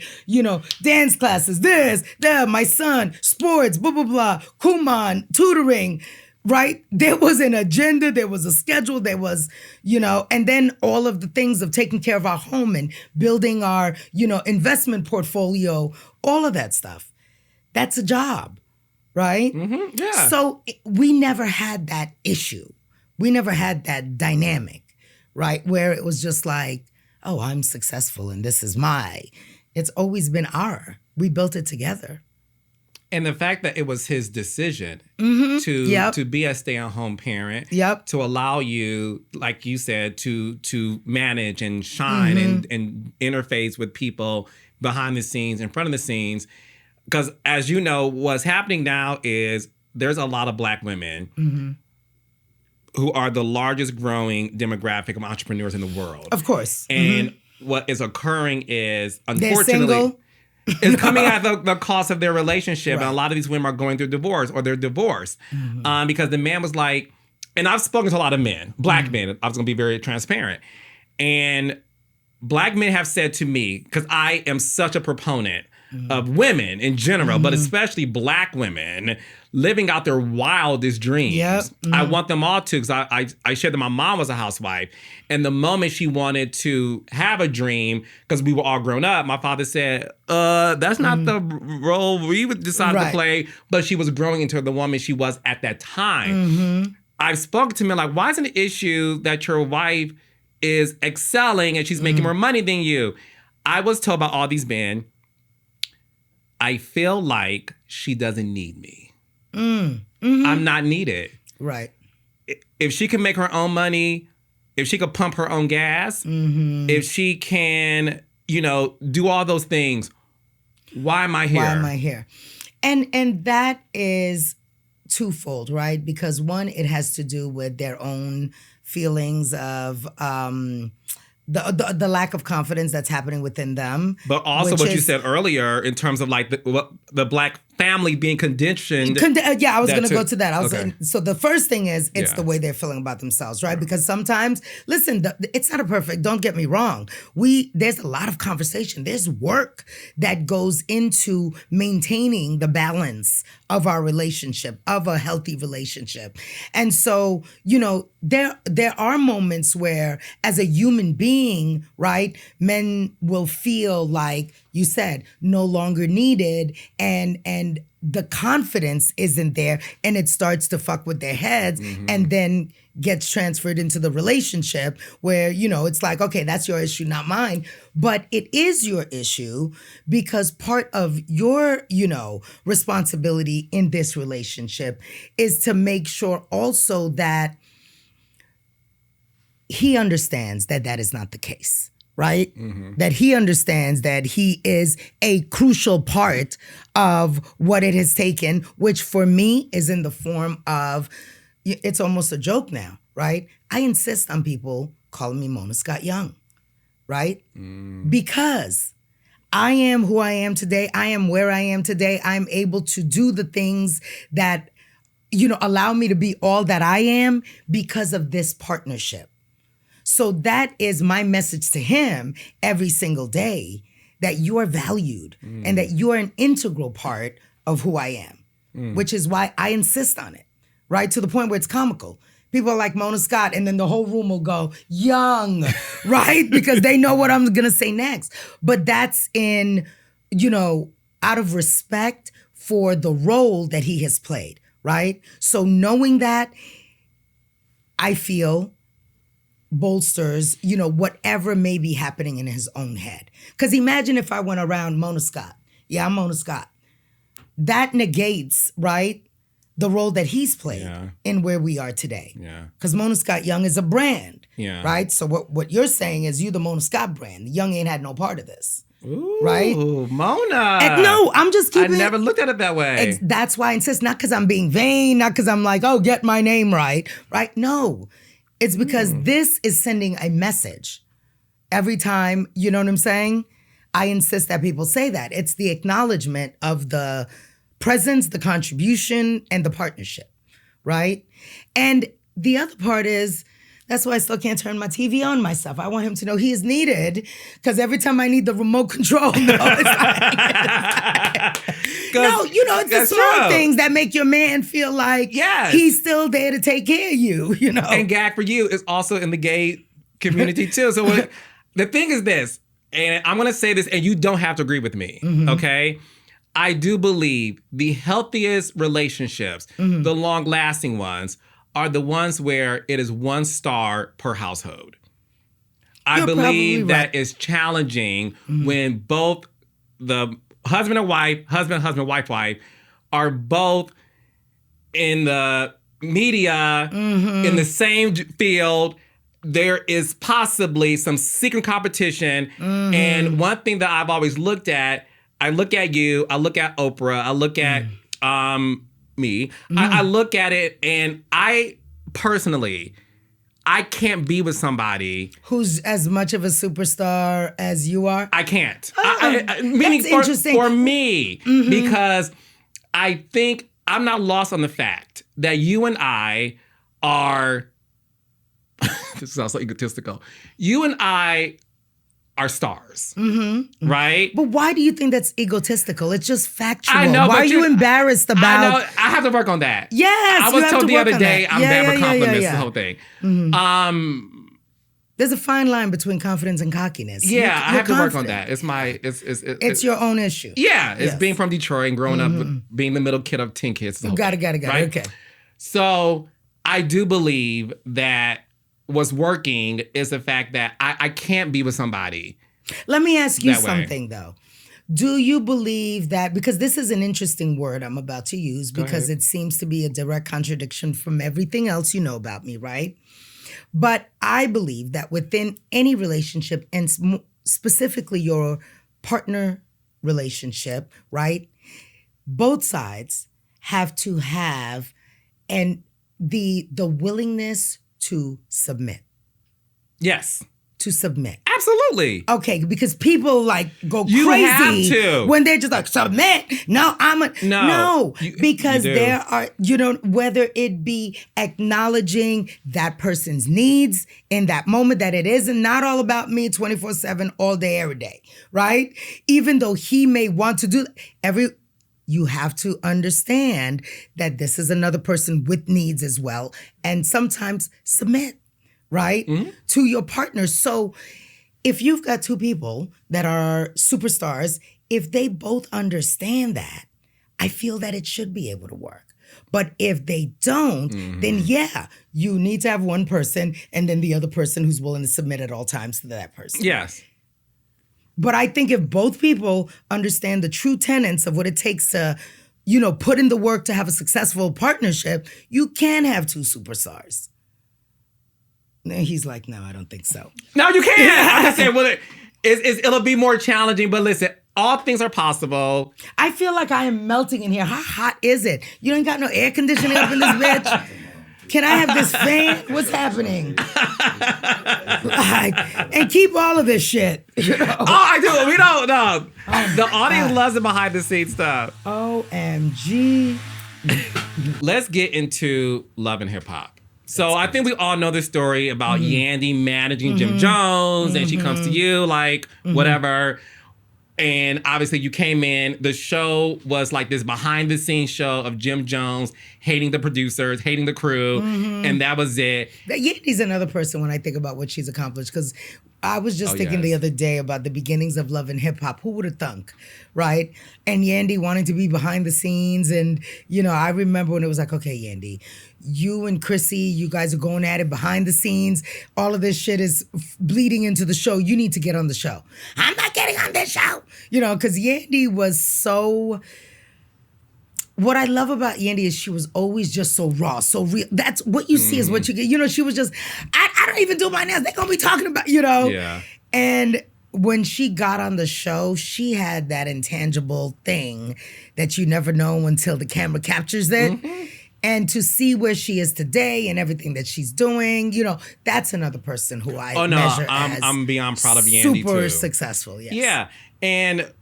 dance classes, this, that, my son, sports, blah, blah, blah, Kumon, tutoring, right? There was an agenda, there was a schedule, there was, and then all of the things of taking care of our home and building our, investment portfolio, all of that stuff. That's a job, right? Mm-hmm, yeah. So we never had that issue. We never had that dynamic. Right? Where it was just like, oh, I'm successful and this is it's always been we built it together. And the fact that it was his decision to be a stay-at-home parent, to allow you, like you said, to manage and shine and interface with people behind the scenes, in front of the scenes. Because as you know, what's happening now is there's a lot of Black women who are the largest growing demographic of entrepreneurs in the world. Of course. And what is occurring is, they're single. It's coming at the cost of their relationship. Right. And a lot of these women are going through divorce or they're divorced. Because the man was like, and I've spoken to a lot of men, Black men. I was going to be very transparent. And Black men have said to me, because I am such a proponent of women in general, but especially Black women living out their wildest dreams. I want them all to, because I shared that my mom was a housewife. And the moment she wanted to have a dream, because we were all grown up, my father said, that's not the role we would decide to play. But she was growing into the woman she was at that time. I've spoken to men like, why is it an issue that your wife is excelling and she's making more money than you? I was told by all these men, I feel like she doesn't need me. I'm not needed. Right. If she can make her own money, if she could pump her own gas, if she can, do all those things, why am I here? Why am I here? And that is twofold, right? Because one, it has to do with their own feelings of the lack of confidence that's happening within them. But also what you said earlier in terms of like the Black family being conditioned. I was going to go to that. So the first thing is it's the way they're feeling about themselves, right? Because sometimes, listen, it's not a perfect, don't get me wrong. There's a lot of conversation. There's work that goes into maintaining the balance of our relationship, of a healthy relationship. And so, there are moments where as a human being, right, men will feel like, you said, no longer needed, and the confidence isn't there, and it starts to fuck with their heads, and then gets transferred into the relationship where, it's like, okay, that's your issue, not mine. But it is your issue because part of your, responsibility in this relationship is to make sure also that he understands that that is not the case. Right? That he understands that he is a crucial part of what it has taken, which for me is in the form of, it's almost a joke now, right? I insist on people calling me Mona Scott Young, right? Because I am who I am today. I am where I am today. I'm able to do the things that, allow me to be all that I am because of this partnership. So that is my message to him every single day, that you are valued and that you are an integral part of who I am, which is why I insist on it, right? To the point where it's comical. People are like Mona Scott, and then the whole room will go, Young, right? Because they know what I'm going to say next. But that's in, out of respect for the role that he has played, right? So knowing that, I feel bolsters, whatever may be happening in his own head. Because imagine if I went around Mona Scott. Yeah, I'm Mona Scott. That negates, right, the role that he's played in where we are today. Yeah. Because Mona Scott Young is a brand. Yeah. Right? So what you're saying is you the Mona Scott brand. The Young ain't had no part of this. Ooh, right? Mona. No, I'm just keeping I never looked at it that way. That's why I insist, not because I'm being vain, not because I'm like, oh, get my name right. Right? No. It's because this is sending a message every time, you know what I'm saying? I insist that people say that. It's the acknowledgement of the presence, the contribution, and the partnership, right? And the other part is, that's why I still can't turn my TV on myself. I want him to know he is needed, because every time I need the remote control, it's it's the small things that make your man feel like he's still there to take care of you, And gag for you is also in the gay community too. So the thing is this, and I'm going to say this, and you don't have to agree with me, okay? I do believe the healthiest relationships, the long-lasting ones, are the ones where it is 1 star per household. I believe that is challenging when both the husband, wife, are both in the media, in the same field, there is possibly some secret competition. And one thing that I've always looked at, I look at you, I look at Oprah, I look at me. I look at it, and I personally, I can't be with somebody who's as much of a superstar as you are. I can't. Meaning for me, because I think I'm not lost on the fact that you and I are, this sounds so egotistical, you and I are stars, right? But why do you think that's egotistical? It's just factual. I know, why are you embarrassed about? I know. I have to work on that. Yes, I was told the other day I'm bad for compliments. The whole thing. There's a fine line between confidence and cockiness. Yeah, I have to work on that. It's your own issue. Yeah, it's being from Detroit and growing up, being the middle kid of 10 kids. Got it. Right? Okay. So I do believe that what's working is the fact that I can't be with somebody. Let me ask you something, though. Do you believe that, because this is an interesting word I'm about to use, because it seems to be a direct contradiction from everything else you know about me, right? But I believe that within any relationship, and specifically your partner relationship, right? Both sides have to have the willingness to submit. Yes. To submit. Absolutely. Okay, because people go you crazy have to. when they're just like, submit. No, because there are, whether it be acknowledging that person's needs in that moment, that it isn't not all about me 24/7 all day, every day, right? Even though he may want to do you have to understand that this is another person with needs as well, and sometimes submit, right, to your partner. So if you've got two people that are superstars, if they both understand that, I feel that it should be able to work. But if they don't, then you need to have one person and then the other person who's willing to submit at all times to that person. Yes. But I think if both people understand the true tenets of what it takes to, put in the work to have a successful partnership, you can have two superstars. And he's like, no, I don't think so. No, you can't. I'm just saying, it'll be more challenging. But listen, all things are possible. I feel like I am melting in here. How hot is it? You ain't got no air conditioning up in this bitch? Can I have this fan? What's happening? And keep all of this shit. Oh, I do. We don't know. The audience loves the behind the scenes stuff. OMG. Let's get into love and hip hop. So I think we all know the story about Yandy managing Jim Jones, and she comes to you whatever. And obviously you came in, the show was like this behind the scenes show of Jim Jones hating the producers, hating the crew, and that was it. Yandy's another person when I think about what she's accomplished, because I was just thinking the other day about the beginnings of Love and Hip Hop. Who would have thunk, right? And Yandy wanting to be behind the scenes. And, I remember when it was like, okay, Yandy, you and Chrissy, you guys are going at it behind the scenes. All of this shit is bleeding into the show. You need to get on the show. I'm not getting on this show. Because Yandy was so... What I love about Yandy is she was always just so raw, so real. That's what you see is what you get. She was just, I don't even do my nails. They're going to be talking about, Yeah. And when she got on the show, she had that intangible thing that you never know until the camera captures it. And to see where she is today and everything that she's doing, that's another person who I measure as I'm beyond proud of Yandy super too. Successful, yes. Yeah, and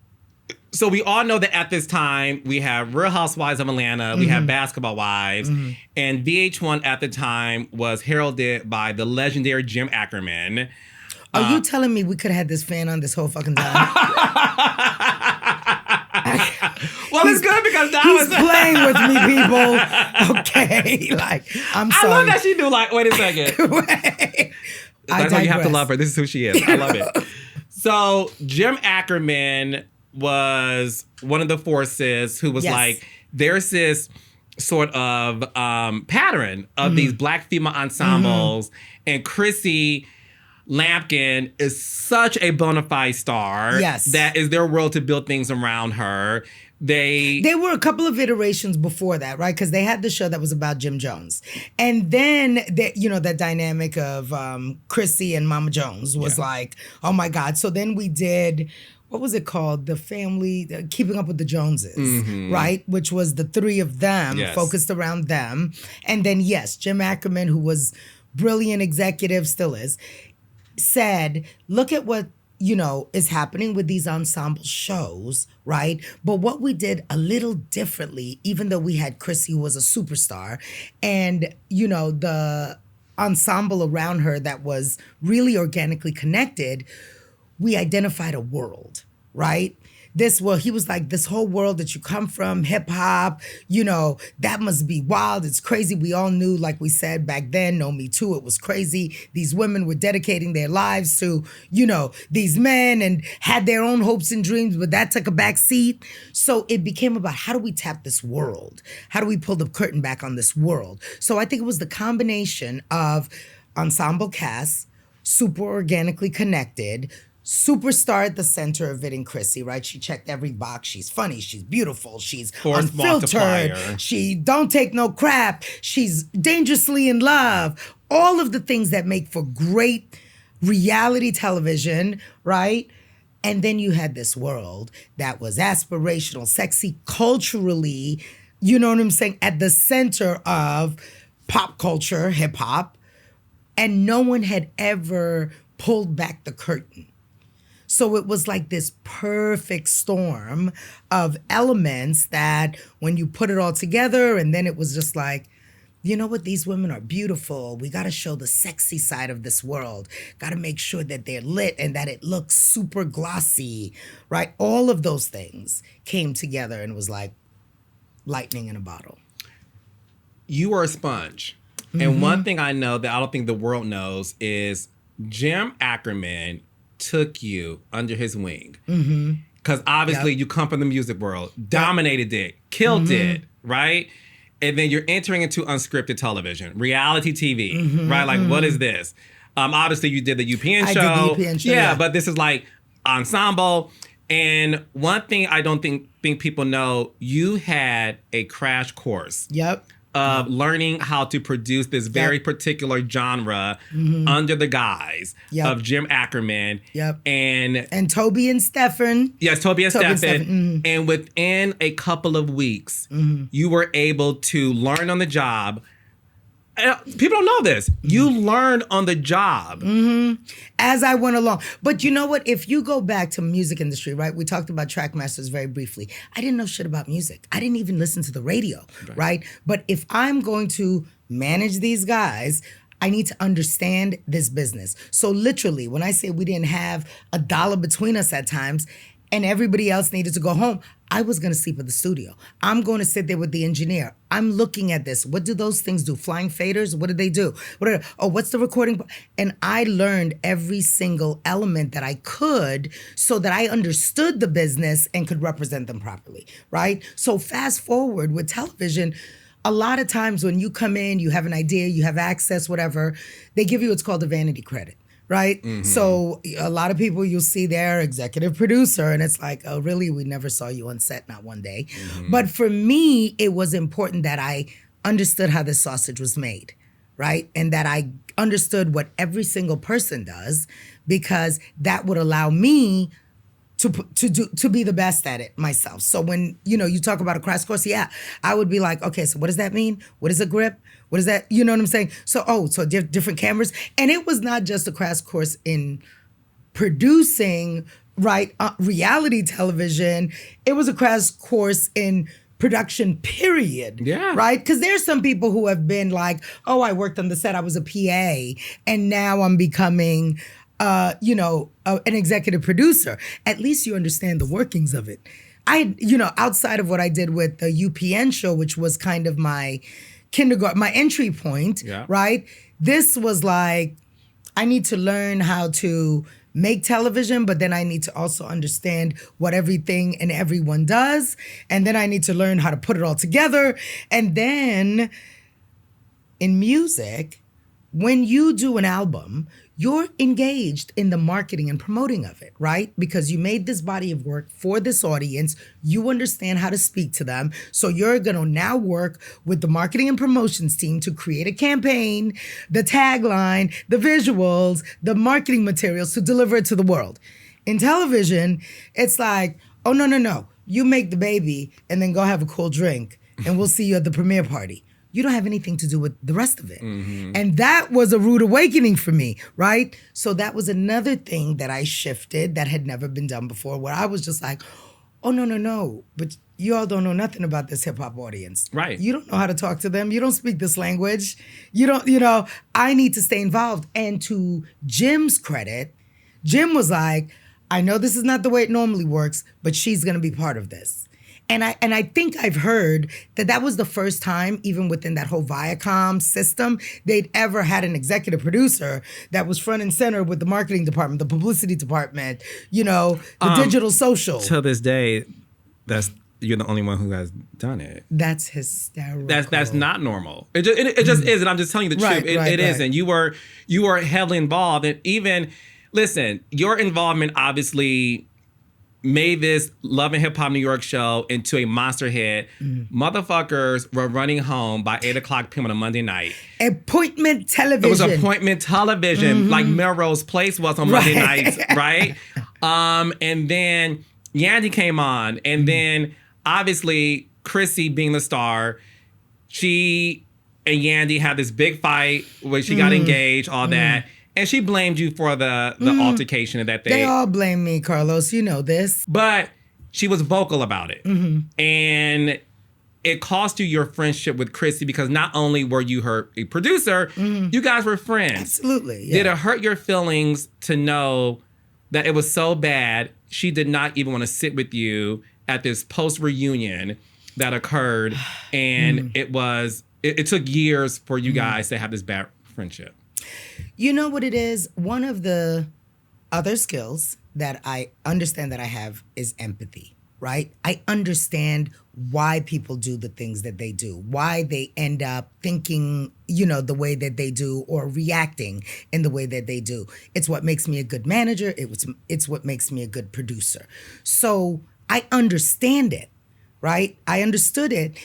so we all know that at this time, we have Real Housewives of Atlanta, we have Basketball Wives, and VH1 at the time was heralded by the legendary Jim Ackerman. Are you telling me we could have had this fan on this whole fucking time? Well, it's good because now he's playing with me, people. Okay, I'm sorry. I love that she do wait a second. That's why you have to love her. This is who she is. I love it. So Jim Ackerman was one of the forces who was there's this sort of pattern of these black female ensembles, and Chrissy Lampkin is such a bona fide star. Yes. That is their world to build things around her. There were a couple of iterations before that, right? Because they had the show that was about Jim Jones. And then, that dynamic of Chrissy and Mama Jones was like, oh my God. So then we did, what was it called? The Family, Keeping Up with the Joneses, right? Which was the three of them, focused around them. And then, yes, Jim Ackerman, who was brilliant executive, still is, said, look at what is happening with these ensemble shows, right? But what we did a little differently, even though we had Chrissy, who was a superstar, and, the ensemble around her that was really organically connected, we identified a world, right? He was like, this whole world that you come from, hip hop, that must be wild. It's crazy. We all knew, like we said back then, no Me Too, it was crazy. These women were dedicating their lives to, these men and had their own hopes and dreams, but that took a back seat. So it became about, how do we tap this world? How do we pull the curtain back on this world? So I think it was the combination of ensemble cast, super organically connected, superstar at the center of it in Chrissy, right? She checked every box. She's funny. She's beautiful. She's unfiltered. She don't take no crap. She's dangerously in love. All of the things that make for great reality television, right? And then you had this world that was aspirational, sexy, culturally, you know what I'm saying, at the center of pop culture, hip hop. And no one had ever pulled back the curtain. So it was like this perfect storm of elements that when you put it all together, and then it was just like, you know what, these women are beautiful. We got to show the sexy side of this world. Got to make sure that they're lit and that it looks super glossy, right? All of those things came together and was like lightning in a bottle. You are a sponge. And one thing I know that I don't think the world knows is Jim Ackerman took you under his wing. Because obviously you come from the music world, dominated it, killed it, right? And then you're entering into unscripted television, reality TV, right? Like, what is this? Obviously you did the UPN show. I did the UPN show, yeah. But this is like ensemble. And one thing I don't think people know, you had a crash course. Of learning how to produce this very particular genre under the guise of Jim Ackerman. And Toby and Stefan. Yes, Toby and Stefan. And within a couple of weeks, you were able to learn on the job. People don't know this. You learned on the job. As I went along. But you know what? If you go back to music industry, right? We talked about Trackmasters very briefly. I didn't know shit about music. I didn't even listen to the radio, right? But if I'm going to manage these guys, I need to understand this business. So literally, when I say we didn't have a dollar between us at times, and everybody else needed to go home, I was going to sleep at the studio. I'm going to sit there with the engineer. I'm looking at this. What do those things do? Flying faders? What do they do? What's the recording? And I learned every single element that I could so that I understood the business and could represent them properly, right? So fast forward with television, a lot of times when you come in, you have an idea, you have access, whatever, they give you what's called a vanity credit. Right? So a lot of people you'll see their executive producer and it's like, oh, really? We never saw you on set, not one day. But for me, it was important that I understood how this sausage was made, right? And that I understood what every single person does because that would allow me to be the best at it myself. So when, you talk about a crash course, I would be like, okay, so what does that mean? What is a grip? What is that? You know what I'm saying? So, different cameras. And it was not just a crash course in producing, right, reality television. It was a crash course in production, period. Right? Because there's some people who have been like, oh, I worked on the set, I was a PA, and now I'm becoming an executive producer. At least you understand the workings of it. Outside of what I did with the UPN show, which was kind of my my entry point, right? This was like, I need to learn how to make television, but then I need to also understand what everything and everyone does. And then I need to learn how to put it all together. And then in music, when you do an album, you're engaged in the marketing and promoting of it, right? Because you made this body of work for this audience. You understand how to speak to them. So you're going to now work with the marketing and promotions team to create a campaign, the tagline, the visuals, the marketing materials to deliver it to the world. In television, it's like, oh, no. You make the baby and then go have a cool drink and we'll see you at the premiere party. You don't have anything to do with the rest of it. Mm-hmm. And that was a rude awakening for me, right? So that was another thing that I shifted that had never been done before, where I was just like, oh, no. But you all don't know nothing about this hip hop audience. Right. You don't know how to talk to them. You don't speak this language. I need to stay involved. And to Jim's credit, Jim was like, I know this is not the way it normally works, but she's going to be part of this. And I think I've heard that was the first time, even within that whole Viacom system, they'd ever had an executive producer that was front and center with the marketing department, the publicity department, the digital social. To this day, you're the only one who has done it. That's hysterical. That's not normal. It just isn't. I'm just telling you the truth. It isn't. You were heavily involved, and even listen, your involvement obviously made this Love and Hip Hop New York show into a monster hit. Motherfuckers were running home by 8:00 p.m. on a Monday night. Appointment television. It was appointment television, like Melrose Place was on Monday nights, right? And then Yandy came on, and then obviously Chrissy being the star, she and Yandy had this big fight where she got engaged, all that. And she blamed you for the altercation that They all blame me, Carlos. You know this. But she was vocal about it. And it cost you your friendship with Chrissy because not only were you a producer, you guys were friends. Absolutely. Yeah. Did it hurt your feelings to know that it was so bad she did not even want to sit with you at this post-reunion that occurred, and it took years for you guys to have this bad friendship? You know what it is? One of the other skills that I understand that I have is empathy, right? I understand why people do the things that they do, why they end up thinking, the way that they do or reacting in the way that they do. It's what makes me a good manager. It's what makes me a good producer. So I understand it, right? I understood it.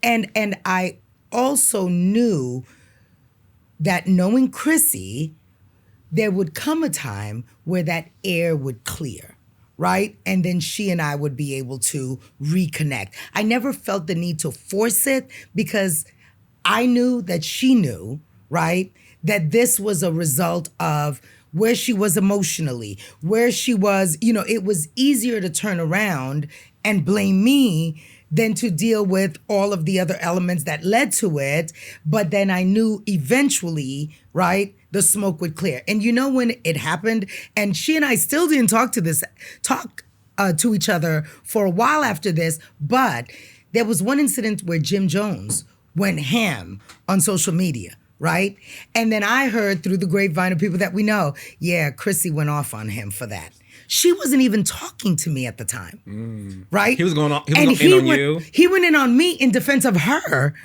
And I also knew that knowing Chrissy, there would come a time where that air would clear, right? And then she and I would be able to reconnect. I never felt the need to force it because I knew that she knew, right? That this was a result of where she was emotionally, where she was, it was easier to turn around and blame me than to deal with all of the other elements that led to it. But then I knew eventually, right, the smoke would clear. And when it happened, and she and I still didn't talk to each other for a while after this, but there was one incident where Jim Jones went ham on social media, right? And then I heard through the grapevine of people that we know, Chrissy went off on him for that. She wasn't even talking to me at the time, right? He was going on. He went in on you. He went in on me in defense of her,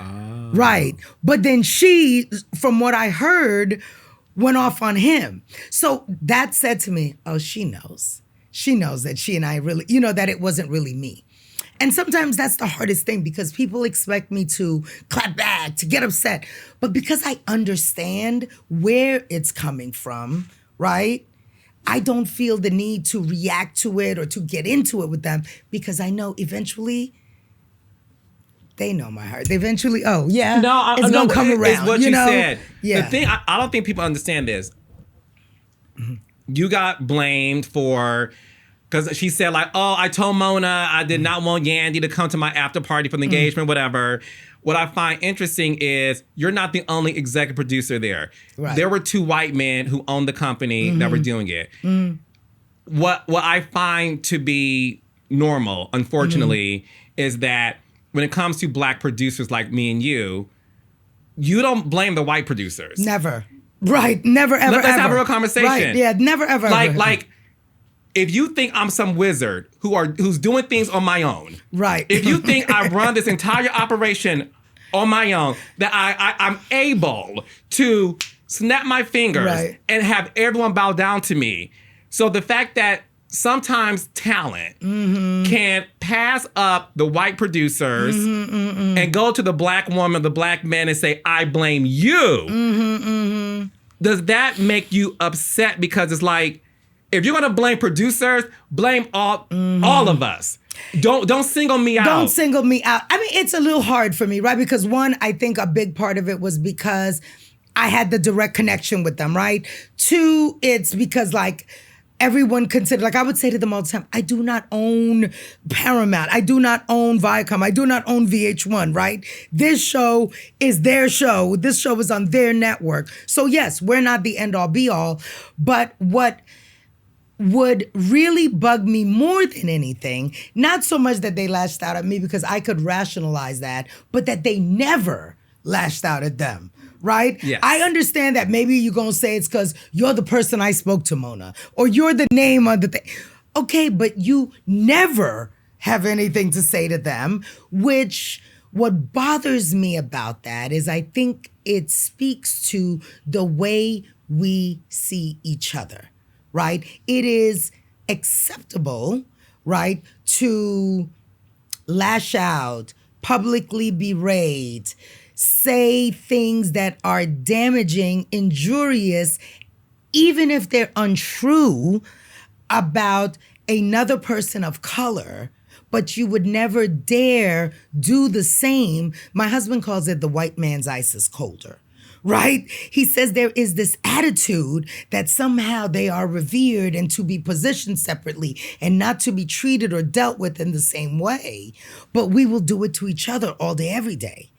right? But then she, from what I heard, went off on him. So that said to me, oh, she knows. She knows that she and I really, that it wasn't really me. And sometimes that's the hardest thing because people expect me to clap back, to get upset. But because I understand where it's coming from, right? I don't feel the need to react to it or to get into it with them because I know eventually they know my heart. They eventually, it's going to come around. It's what you said. Yeah. The thing, I don't think people understand this. You got blamed for, because she said like, oh, I told Mona I did not want Yandy to come to my after party for the engagement, whatever. What I find interesting is you're not the only executive producer there. Right. There were two white men who owned the company that were doing it. What I find to be normal, unfortunately, is that when it comes to black producers like me and you don't blame the white producers. Never. Right. Never, ever, Let's have a real conversation. Right. Yeah, never, ever, ever. Like, if you think I'm some wizard who's doing things on my own, right? If you think I run this entire operation on my own, that I'm able to snap my fingers, and have everyone bow down to me. So the fact that sometimes talent can pass up the white producers and go to the black woman, the black man, and say, I blame you. Does that make you upset? Because it's like, if you're gonna blame producers, blame all of us. Don't single me out. Don't single me out. I mean, it's a little hard for me, right? Because one, I think a big part of it was because I had the direct connection with them, right? Two, it's because like, everyone considered, like I would say to them all the time, I do not own Paramount. I do not own Viacom. I do not own VH1, right? This show is their show. This show is on their network. So yes, we're not the end all be all. But what would really bug me more than anything, not so much that they lashed out at me because I could rationalize that, but that they never lashed out at them. Right? Yes. I understand that maybe you're going to say it's because you're the person I spoke to, Mona, or you're the name on the thing. Okay, but you never have anything to say to them, which what bothers me about that is I think it speaks to the way we see each other, right? It is acceptable, right, to lash out, publicly berate, say things that are damaging, injurious, even if they're untrue about another person of color, but you would never dare do the same. My husband calls it the white man's ice is colder, right? He says there is this attitude that somehow they are revered and to be positioned separately and not to be treated or dealt with in the same way, but we will do it to each other all day, every day.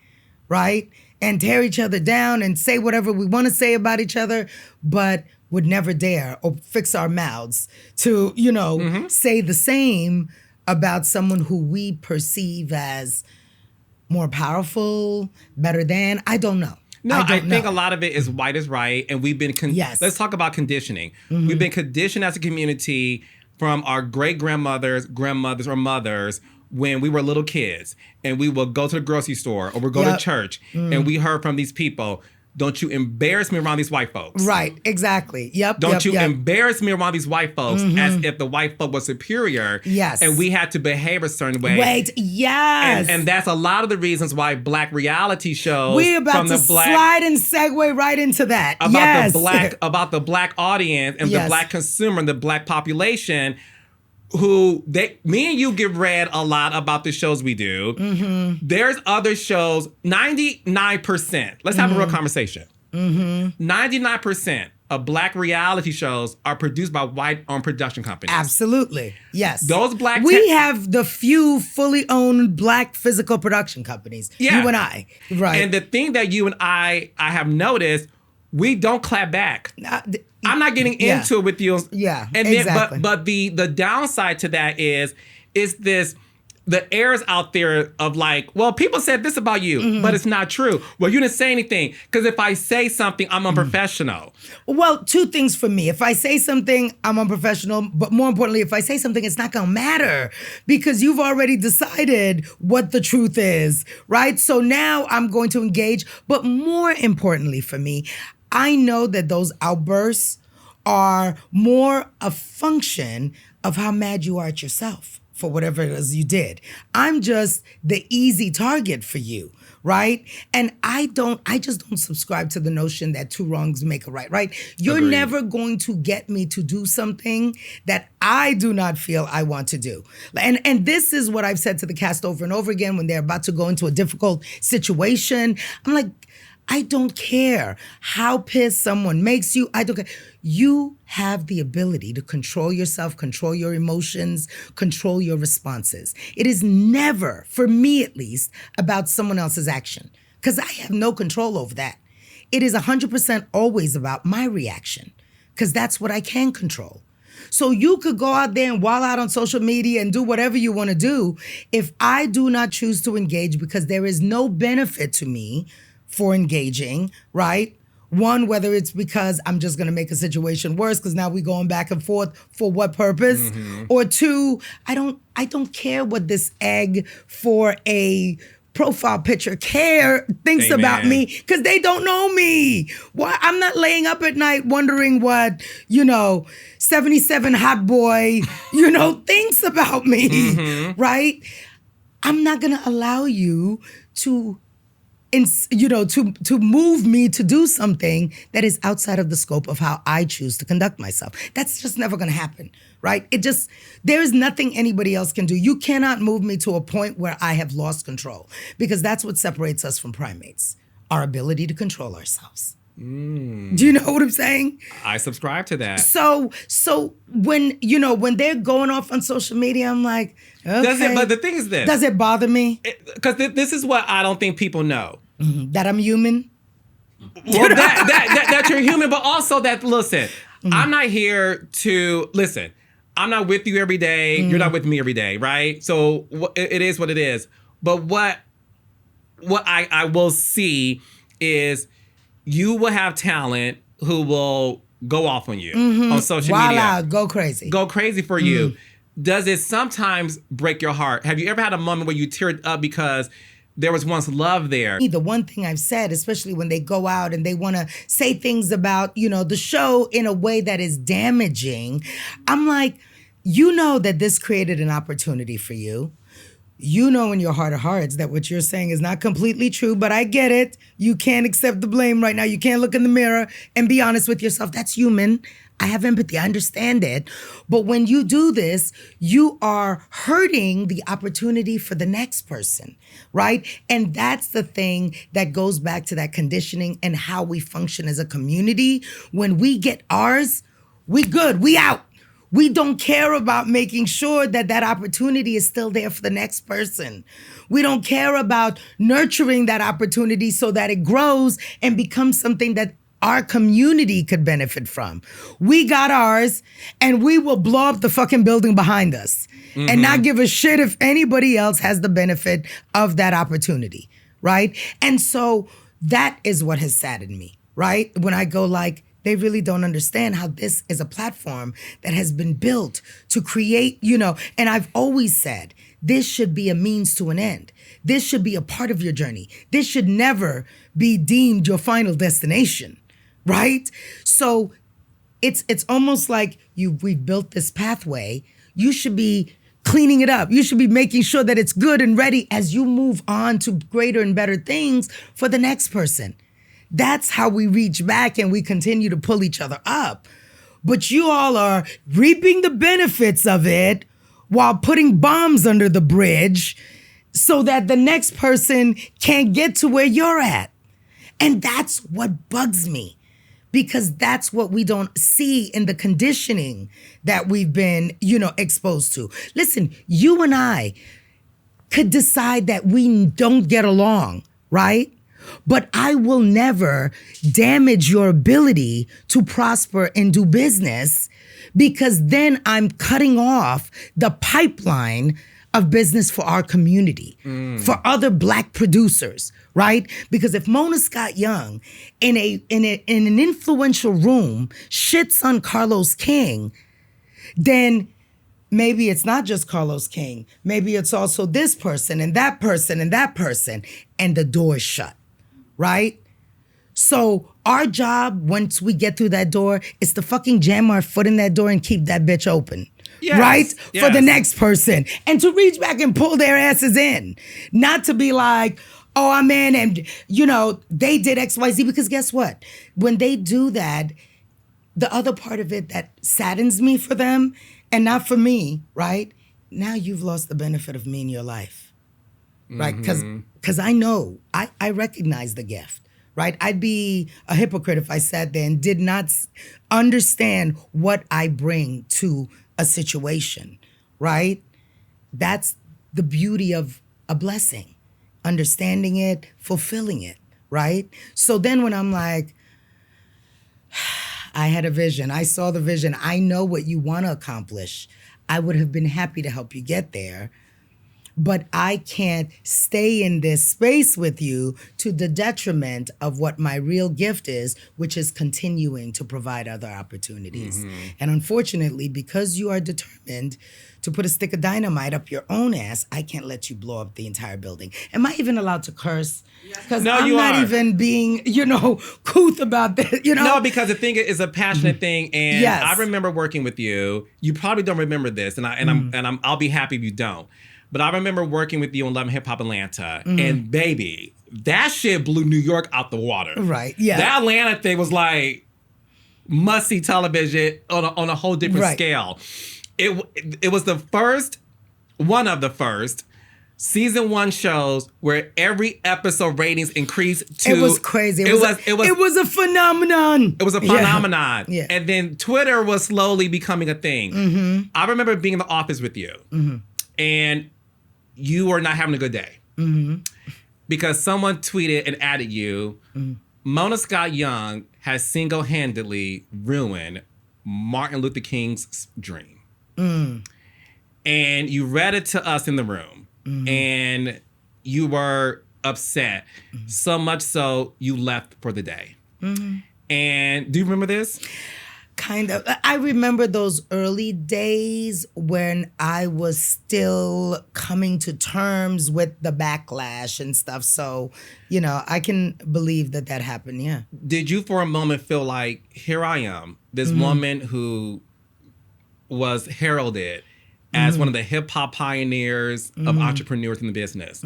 Right? And tear each other down and say whatever we want to say about each other, but would never dare or fix our mouths to, say the same about someone who we perceive as more powerful, better than. I don't know. No, I think a lot of it is white is right. And we've been, let's talk about conditioning. We've been conditioned as a community from our grandmothers, or mothers, when we were little kids and we would go to the grocery store or we'd go to church and we heard from these people, don't you embarrass me around these white folks. Right, exactly. Yep. Don't you embarrass me around these white folks as if the white folk was superior. Yes. And we had to behave a certain way. Yes. And that's a lot of the reasons why black reality shows. We're about to slide and segue right into that. About the black audience and the black consumer and the black population who me and you get read a lot about the shows we do. There's other shows, 99%. Let's have a real conversation. 99% of black reality shows are produced by white-owned production companies. Absolutely. Yes. Those black... We have the few fully owned black physical production companies. Yeah. You and I. Right. And the thing that you and I have noticed, we don't clap back. I'm not getting into it with you. Yeah, and exactly. But the downside to that is this, the airs out there of like, well, people said this about you, but it's not true. Well, you didn't say anything. Because if I say something, I'm unprofessional. Well, two things for me. If I say something, I'm unprofessional. But more importantly, if I say something, it's not going to matter. Because you've already decided what the truth is, right? So now I'm going to engage. But more importantly for me, I know that those outbursts are more a function of how mad you are at yourself for whatever it is you did. I'm just the easy target for you, right? And I just don't subscribe to the notion that two wrongs make a right? You're Agreed. never going to get me to do something that I do not feel I want to do. And this is what I've said to the cast over and over again when they're about to go into a difficult situation. I'm like, I don't care how pissed someone makes you. I don't care. You have the ability to control yourself, control your emotions, control your responses. It is never, for me at least, about someone else's action because I have no control over that. It is 100% always about my reaction because that's what I can control. So you could go out there and wild out on social media and do whatever you want to do. If I do not choose to engage because there is no benefit to me for engaging, right? One, whether it's because I'm just going to make a situation worse because now we're going back and forth for what purpose, or two, I don't care what this egg for a profile picture thinks Amen. about me because they don't know me. Why? I'm not laying up at night wondering what, 77 hot boy, thinks about me, right? I'm not going to allow you to to move me to do something that is outside of the scope of how I choose to conduct myself. That's just never going to happen, right? There is nothing anybody else can do. You cannot move me to a point where I have lost control, because that's what separates us from primates, our ability to control ourselves. Do you know what I'm saying? I subscribe to that. So when they're going off on social media, I'm like, okay. But the thing is this. Does it bother me? Because this is what I don't think people know. That I'm human? Well, that you're human, but also that, listen, I'm not here to, listen, I'm not with you every day. You're not with me every day, right? So it is what it is. But what I will see is you will have talent who will go off on you on social media. Go crazy. Go crazy for you. Does it sometimes break your heart? Have you ever had a moment where you teared up because there was once love there? The one thing I've said, especially when they go out and they want to say things about, the show in a way that is damaging, I'm like, that this created an opportunity for you. In your heart of hearts that what you're saying is not completely true, but I get it. You can't accept the blame right now. You can't look in the mirror and be honest with yourself. That's human. I have empathy. I understand it. But when you do this, you are hurting the opportunity for the next person, right? And that's the thing that goes back to that conditioning and how we function as a community. When we get ours, we good. We out. We don't care about making sure that opportunity is still there for the next person. We don't care about nurturing that opportunity so that it grows and becomes something that our community could benefit from. We got ours, and we will blow up the fucking building behind us and not give a shit if anybody else has the benefit of that opportunity, right? And so that is what has saddened me, right? When I go like, they really don't understand how this is a platform that has been built to create, and I've always said, this should be a means to an end. This should be a part of your journey. This should never be deemed your final destination, right? So it's almost like we've built this pathway. You should be cleaning it up. You should be making sure that it's good and ready as you move on to greater and better things for the next person. That's how we reach back and we continue to pull each other up. But you all are reaping the benefits of it while putting bombs under the bridge so that the next person can't get to where you're at. And that's what bugs me, because that's what we don't see in the conditioning that we've been, exposed to. Listen, you and I could decide that we don't get along, right? But I will never damage your ability to prosper and do business, because then I'm cutting off the pipeline of business for our community, for other Black producers, right? Because if Mona Scott Young in an influential room shits on Carlos King, then maybe it's not just Carlos King. Maybe it's also this person and that person and that person, and the door's shut. Right? So our job, once we get through that door, is to fucking jam our foot in that door and keep that bitch open. Yes, right? Yes. For the next person. And to reach back and pull their asses in. Not to be like, oh, I'm in and, they did XYZ. Because guess what? When they do that, the other part of it that saddens me for them and not for me, right? Now you've lost the benefit of me in your life. Right? Because I know, I recognize the gift, right? I'd be a hypocrite if I sat there and did not understand what I bring to a situation, right? That's the beauty of a blessing, understanding it, fulfilling it, right? So then when I'm like, I had a vision, I saw the vision, I know what you want to accomplish, I would have been happy to help you get there. but I can't stay in this space with you to the detriment of what my real gift is, which is continuing to provide other opportunities. And unfortunately, because you are determined to put a stick of dynamite up your own ass, I can't let you blow up the entire building. Am I even allowed to curse? Because No, I'm you not are. even being, couth about this, No, because the thing is a passionate thing, and Yes. I remember working with you. You probably don't remember this, and I'll be happy if you don't. But I remember working with you on Love and Hip Hop Atlanta, and baby, that shit blew New York out the water. Right, yeah. That Atlanta thing was like must-see television on a whole different scale. It was one of the first season 1 shows where every episode ratings increased to. It was crazy. It was a phenomenon. It was a phenomenon. Yeah. And then Twitter was slowly becoming a thing. I remember being in the office with you, and you were not having a good day because someone tweeted and added you. Mona Scott Young has single-handedly ruined Martin Luther King's dream. And you read it to us in the room, and you were upset, so much so you left for the day. And do you remember this? Kind of. I remember those early days when I was still coming to terms with the backlash and stuff. So, I can believe that happened, yeah. Did you for a moment feel like, here I am, this woman who was heralded as one of the hip hop pioneers of entrepreneurs in the business.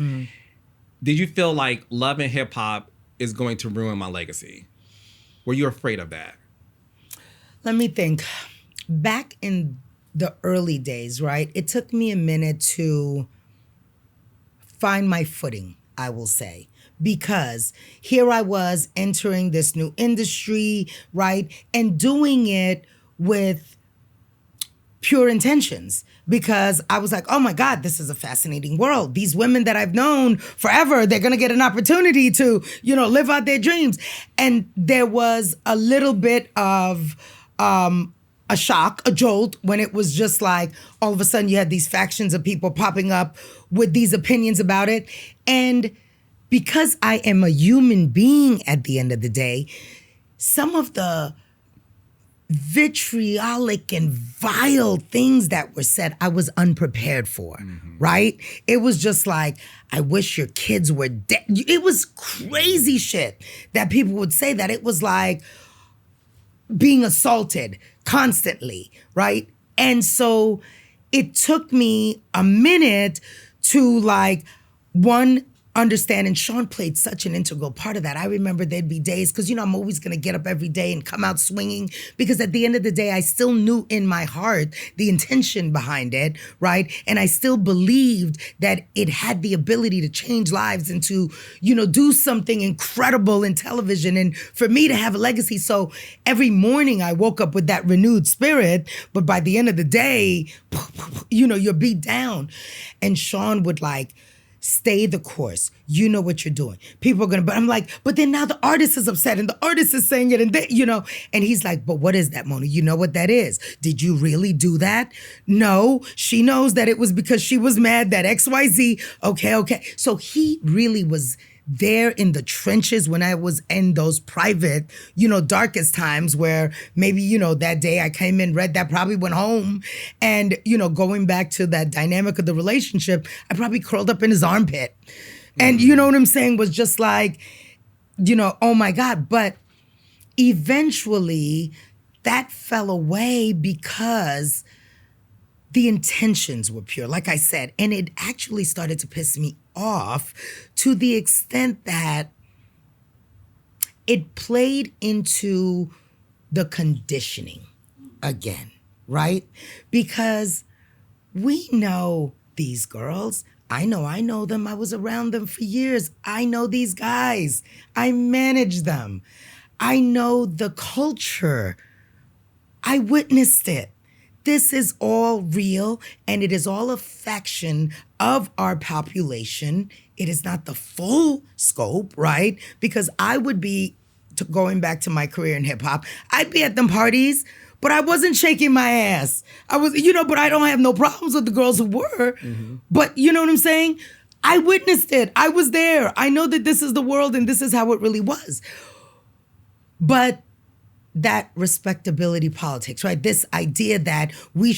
Did you feel like Love and Hip Hop is going to ruin my legacy? Were you afraid of that? Let me think. Back in the early days, right? It took me a minute to find my footing, I will say. Because here I was entering this new industry, right? And doing it with pure intentions, because I was like, oh my God, this is a fascinating world. These women that I've known forever, they're gonna get an opportunity to, live out their dreams. And there was a little bit of a shock, a jolt, when it was just like, all of a sudden you had these factions of people popping up with these opinions about it. And because I am a human being at the end of the day, some of the vitriolic and vile things that were said, I was unprepared for, right? It was just like, I wish your kids were dead. It was crazy shit that people would say, that it was like being assaulted constantly, right? And so it took me a minute to understand, and Sean played such an integral part of that. I remember there'd be days, because I'm always gonna get up every day and come out swinging, because at the end of the day, I still knew in my heart the intention behind it, right? And I still believed that it had the ability to change lives and to, do something incredible in television, and for me to have a legacy. So every morning I woke up with that renewed spirit, but by the end of the day, you're beat down. And Sean would stay the course. You know what you're doing. People are but I'm like, but then now the artist is upset and the artist is saying it, and they, and he's like, but what is that, Mona? You know what that is? Did you really do that? No, she knows that it was because she was mad that XYZ. Okay. So he really was there in the trenches when I was in those private, darkest times where maybe, that day I came in, read that, probably went home. And, going back to that dynamic of the relationship, I probably curled up in his armpit. And you know what I'm saying? Was just like, oh my God. But eventually that fell away because the intentions were pure, like I said. And it actually started to piss me off to the extent that it played into the conditioning again, right? Because we know these girls. I know them. I was around them for years. I know these guys. I manage them. I know the culture. I witnessed it. This is all real, and it is all a fraction of our population. It is not the full scope, right? Because I would be, going back to my career in hip hop, I'd be at them parties, but I wasn't shaking my ass. I was, but I don't have no problems with the girls who were. Mm-hmm. But you know what I'm saying? I witnessed it. I was there. I know that this is the world and this is how it really was. But that respectability politics, right? This idea that we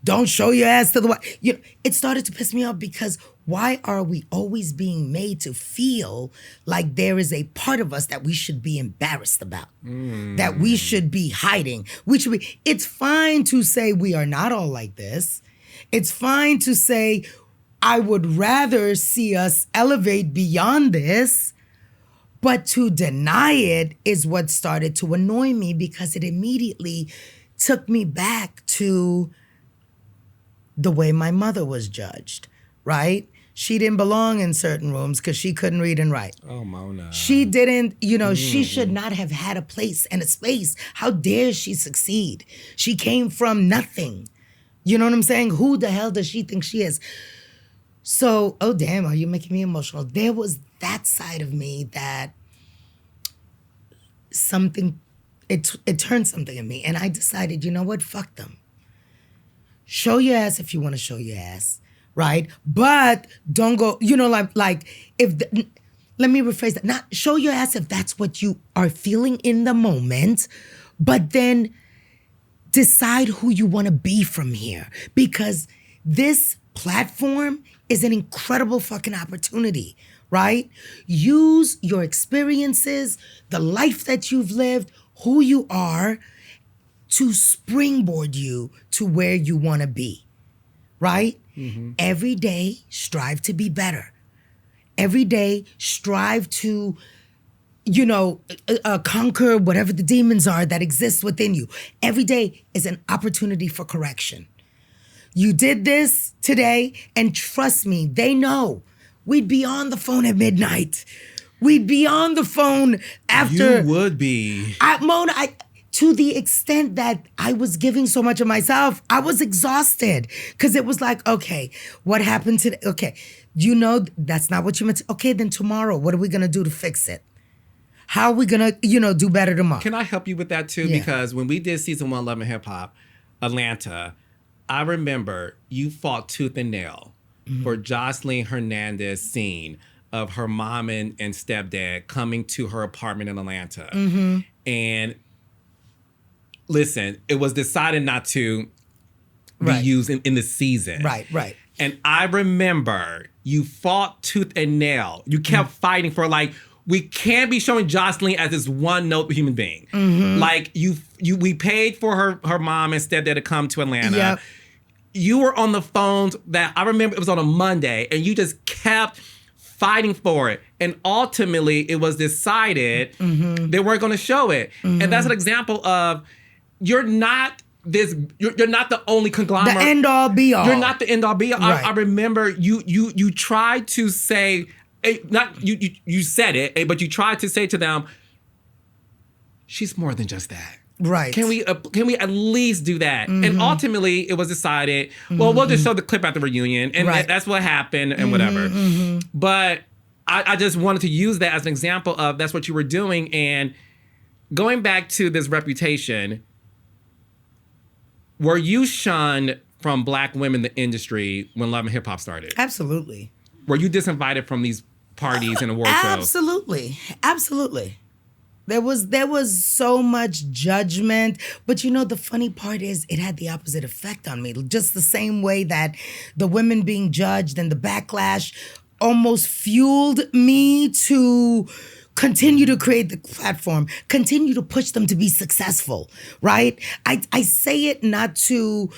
don't show your ass to the world. It started to piss me off because why are we always being made to feel like there is a part of us that we should be embarrassed about, that we should be hiding? It's fine to say we are not all like this. It's fine to say, I would rather see us elevate beyond this. But to deny it is what started to annoy me because it immediately took me back to the way my mother was judged, right? She didn't belong in certain rooms because she couldn't read and write. Oh, Mona. She didn't, she should not have had a place and a space. How dare she succeed? She came from nothing. You know what I'm saying? Who the hell does she think she is? So, oh damn, are you making me emotional? There was that side of me that it turned something in me. And I decided, you know what? Fuck them. Show your ass if you want to show your ass, right? But don't go, let me rephrase that. Not show your ass if that's what you are feeling in the moment, but then decide who you want to be from here. Because this platform is an incredible fucking opportunity, right? Use your experiences, the life that you've lived, who you are, to springboard you to where you want to be, right? Mm-hmm. Every day, strive to be better. Every day, strive to, conquer whatever the demons are that exist within you. Every day is an opportunity for correction. You did this today, and trust me, they know. We'd be on the phone at midnight. We'd be on the phone after. You would be. Mona, to the extent that I was giving so much of myself, I was exhausted. Because it was like, okay, what happened today? Okay, that's not what you meant. Okay, then tomorrow, what are we going to do to fix it? How are we going to, do better tomorrow? Can I help you with that too? Yeah. Because when we did season 1 Love and Hip Hop, Atlanta, I remember you fought tooth and nail for Joseline Hernandez's scene of her mom and stepdad coming to her apartment in Atlanta. Mm-hmm. And listen, it was decided not to be used in the season. Right. And I remember you fought tooth and nail. You kept fighting for we can't be showing Joseline as this one-note human being. Mm-hmm. We paid for her mom and stepdad to come to Atlanta. Yep. You were on the phones that I remember it was on a Monday, and you just kept fighting for it. And ultimately, it was decided they weren't going to show it. Mm-hmm. And that's an example of you're not the only conglomerate. The end all be all. You're not the end all be all. Right. I remember you tried to say. Not you said it, but you tried to say to them, she's more than just that. Right. Can we at least do that? Mm-hmm. And ultimately, it was decided, well, we'll just show the clip at the reunion. And that's what happened and whatever. Mm-hmm. But I just wanted to use that as an example of that's what you were doing. And going back to this reputation, were you shunned from Black women in the industry when Love and Hip Hop started? Absolutely. Were you disinvited from these parties and award shows? Absolutely. There was so much judgment, but the funny part is it had the opposite effect on me. Just the same way that the women being judged and the backlash almost fueled me to continue to create the platform, continue to push them to be successful, right? I say it not to,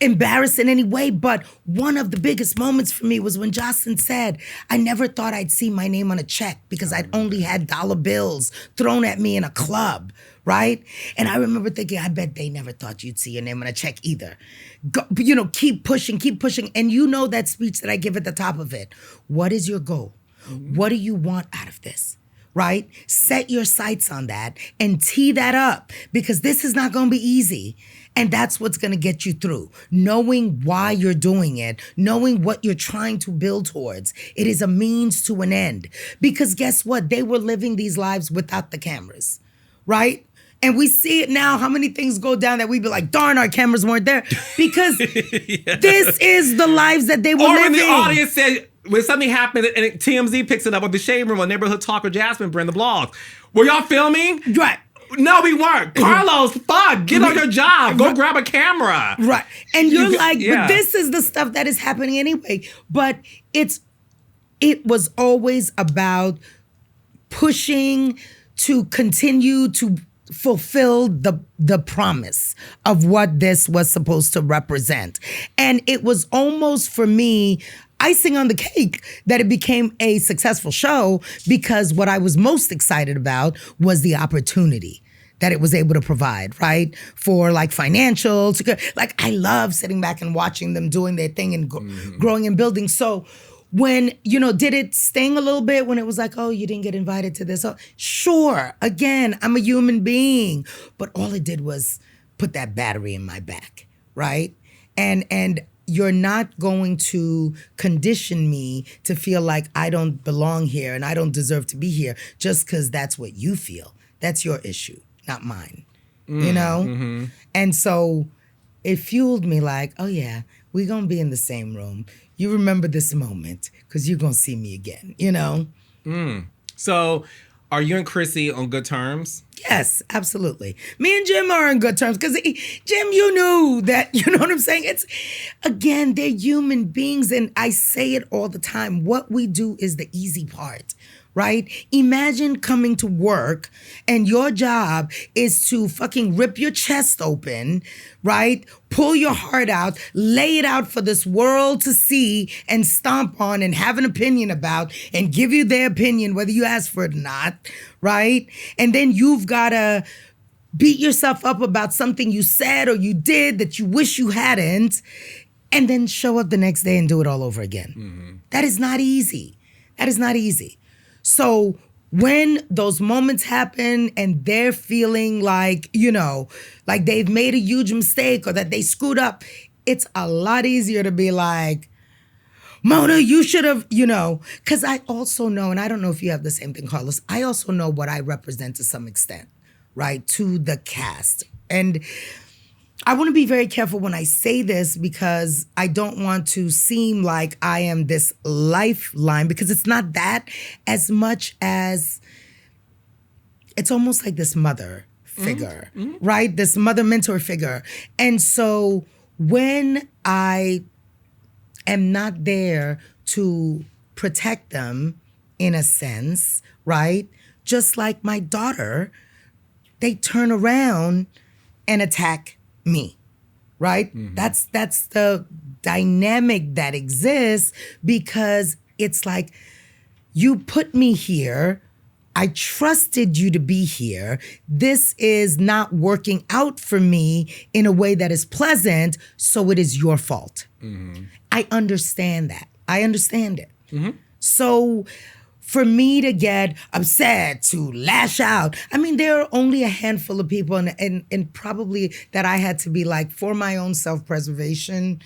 embarrassed in any way, but one of the biggest moments for me was when Joseline said, I never thought I'd see my name on a check because I'd only had dollar bills thrown at me in a club, right? And I remember thinking, I bet they never thought you'd see your name on a check either. Go, keep pushing. And that speech that I give at the top of it. What is your goal? Mm-hmm. What do you want out of this? Right? Set your sights on that and tee that up because this is not going to be easy. And that's what's going to get you through. Knowing why you're doing it, knowing what you're trying to build towards. It is a means to an end. Because guess what? They were living these lives without the cameras, right? And we see it now, how many things go down that we be like, darn, our cameras weren't there. Because this is the lives that they were living. Or when the audience said, when something happened and TMZ picks it up, or the Shade Room, or Neighborhood Talk, or Jasmine Brand, the blogs. Were y'all filming? Right. No, we weren't. Carlos, fuck, get on your job. Go grab a camera. Right. And you're like, but this is the stuff that is happening anyway. But it was always about pushing to continue to fulfill the promise of what this was supposed to represent. And it was almost, for me, icing on the cake that it became a successful show, because what I was most excited about was the opportunity that it was able to provide, right? For like financial, like I love sitting back and watching them doing their thing and growing and building. So when, did it sting a little bit when it was like, oh, you didn't get invited to this? Oh, sure. Again, I'm a human being. But all it did was put that battery in my back, right? And you're not going to condition me to feel like I don't belong here and I don't deserve to be here just because that's what you feel. That's your issue, not mine, you know? Mm-hmm. And so it fueled me like, oh yeah, we're going to be in the same room. You remember this moment because you're going to see me again, So are you and Chrissy on good terms? Yes, absolutely. Me and Jim are on good terms because Jim, you knew that, you know what I'm saying? It's, again, they're human beings, and I say it all the time. What we do is the easy part. Right? Imagine coming to work and your job is to fucking rip your chest open, right? Pull your heart out, lay it out for this world to see and stomp on and have an opinion about and give you their opinion, whether you ask for it or not, right? And then you've got to beat yourself up about something you said or you did that you wish you hadn't, and then show up the next day and do it all over again. Mm-hmm. That is not easy. That is not easy. So when those moments happen and they're feeling like, like they've made a huge mistake or that they screwed up, it's a lot easier to be like, Mona, you should have, because I also know, and I don't know if you have the same thing, Carlos, I also know what I represent to some extent, right, to the cast. And I want to be very careful when I say this because I don't want to seem like I am this lifeline, because it's not that as much as it's almost like this mother figure, right? This mother mentor figure. And so when I am not there to protect them in a sense, right? Just like my daughter, they turn around and attack me, right? Mm-hmm. That's the dynamic that exists, because it's like, you put me here, I trusted you to be here, this is not working out for me in a way that is pleasant, so it is your fault. Mm-hmm. I understand that. I understand it. Mm-hmm. So for me to get upset, to lash out, I mean, there are only a handful of people, and probably that I had to be like, for my own self-preservation,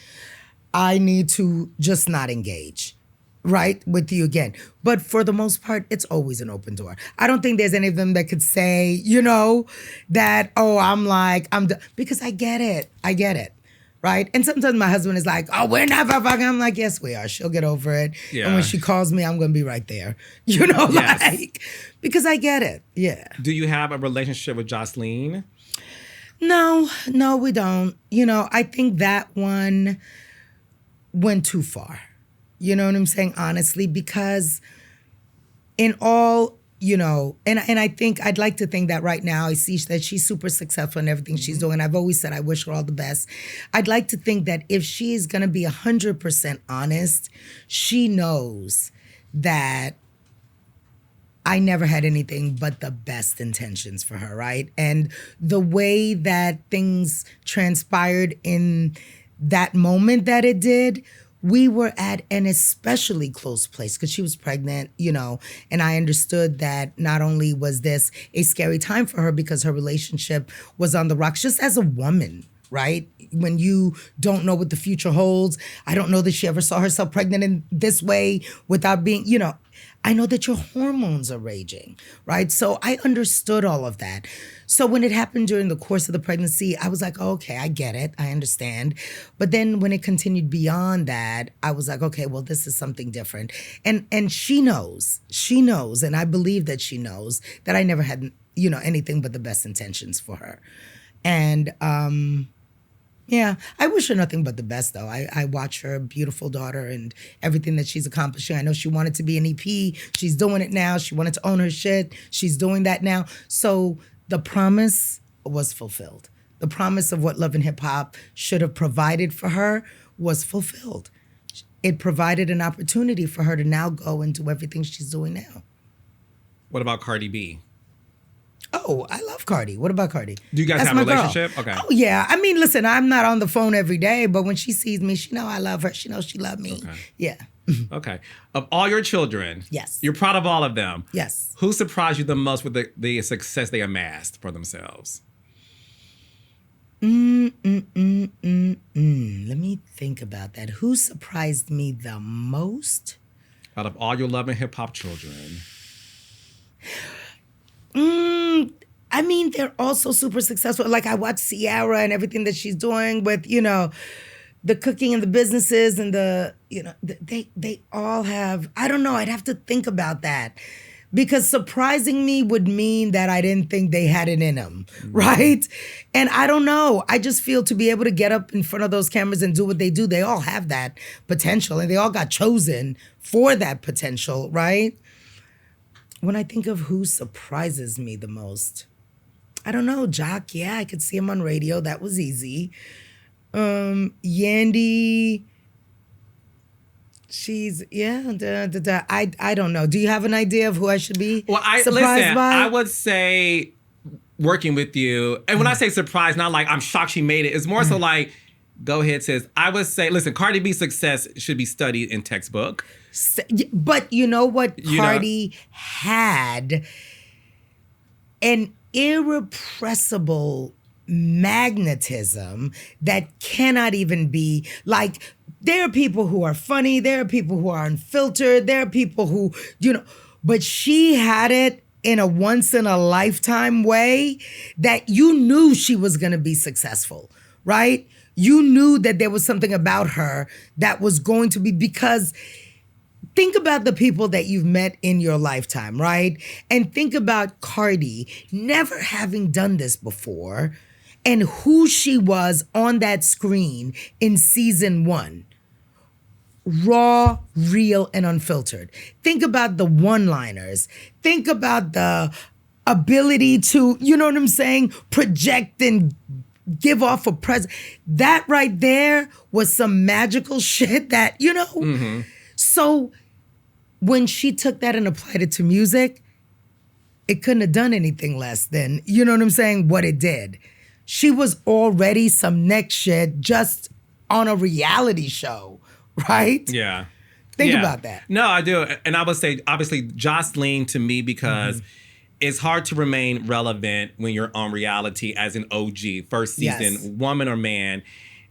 I need to just not engage, right, with you again. But for the most part, it's always an open door. I don't think there's any of them that could say, that, oh, because I get it. I get it. Right? And sometimes my husband is like, oh, we're not fucking. I'm like, yes, we are. She'll get over it. Yeah. And when she calls me, I'm going to be right there. Yes. Because I get it. Yeah. Do you have a relationship with Joseline? No, we don't. I think that one went too far. You know what I'm saying? Honestly, because in all, and I think I'd like to think that right now I see that she's super successful in everything she's doing. I've always said I wish her all the best. I'd like to think that if she's going to be 100% honest, she knows that I never had anything but the best intentions for her, right? And the way that things transpired in that moment that it did, we were at an especially close place because she was pregnant, and I understood that not only was this a scary time for her because her relationship was on the rocks just as a woman, right? When you don't know what the future holds. I don't know that she ever saw herself pregnant in this way without being, I know that your hormones are raging, right? So I understood all of that. So when it happened during the course of the pregnancy, I was like, oh, okay, I get it. I understand. But then when it continued beyond that, I was like, okay, well, this is something different. And she knows, and I believe that she knows that I never had, anything but the best intentions for her. And, yeah, I wish her nothing but the best, though. I watch her beautiful daughter and everything that she's accomplishing. I know she wanted to be an EP. She's doing it now. She wanted to own her shit. She's doing that now. So the promise was fulfilled. The promise of what Love and Hip Hop should have provided for her was fulfilled. It provided an opportunity for her to now go and do everything she's doing now. What about Cardi B? Oh, I love Cardi. What about Cardi? Do you guys have a relationship? Girl. Okay. Oh, yeah. I mean, listen, I'm not on the phone every day, but when she sees me, she knows I love her. She knows she loves me. Okay. Yeah. Okay. Of all your children, yes, you're proud of all of them. Yes. Who surprised you the most with the success they amassed for themselves? Let me think about that. Who surprised me the most? Out of all your Love and Hip Hop children. I mean, they're also super successful. Like, I watch Ciara and everything that she's doing with, the cooking and the businesses and they all have, I don't know, I'd have to think about that. Because surprising me would mean that I didn't think they had it in them, right? And I don't know. I just feel to be able to get up in front of those cameras and do what they do, they all have that potential and they all got chosen for that potential, right? When I think of who surprises me the most, I don't know. Jock, yeah, I could see him on radio. That was easy. Yandy, she's, yeah. I don't know. Do you have an idea of who I should be surprised by? I would say working with you. And when I say surprised, not like I'm shocked she made it. It's more so like, go ahead, sis. I would say, listen, Cardi B's success should be studied in textbook. But you know what Cardi had? An irrepressible magnetism that cannot even be like, there are people who are funny, there are people who are unfiltered, there are people who, but she had it in a once in a lifetime way that you knew she was going to be successful, right? You knew that there was something about her that was going to be, because think about the people that you've met in your lifetime, right? And think about Cardi never having done this before and who she was on that screen in season 1. Raw, real, and unfiltered. Think about the one-liners. Think about the ability to, you know what I'm saying, project and give off a presence. That right there was some magical shit that, Mm-hmm. So when she took that and applied it to music, it couldn't have done anything less than, you know what I'm saying, what it did. She was already some next shit just on a reality show, right? Yeah. Think about that. No, I do. And I would say, obviously, Joseline to me, because it's hard to remain relevant when you're on reality as an OG, first season, woman or man.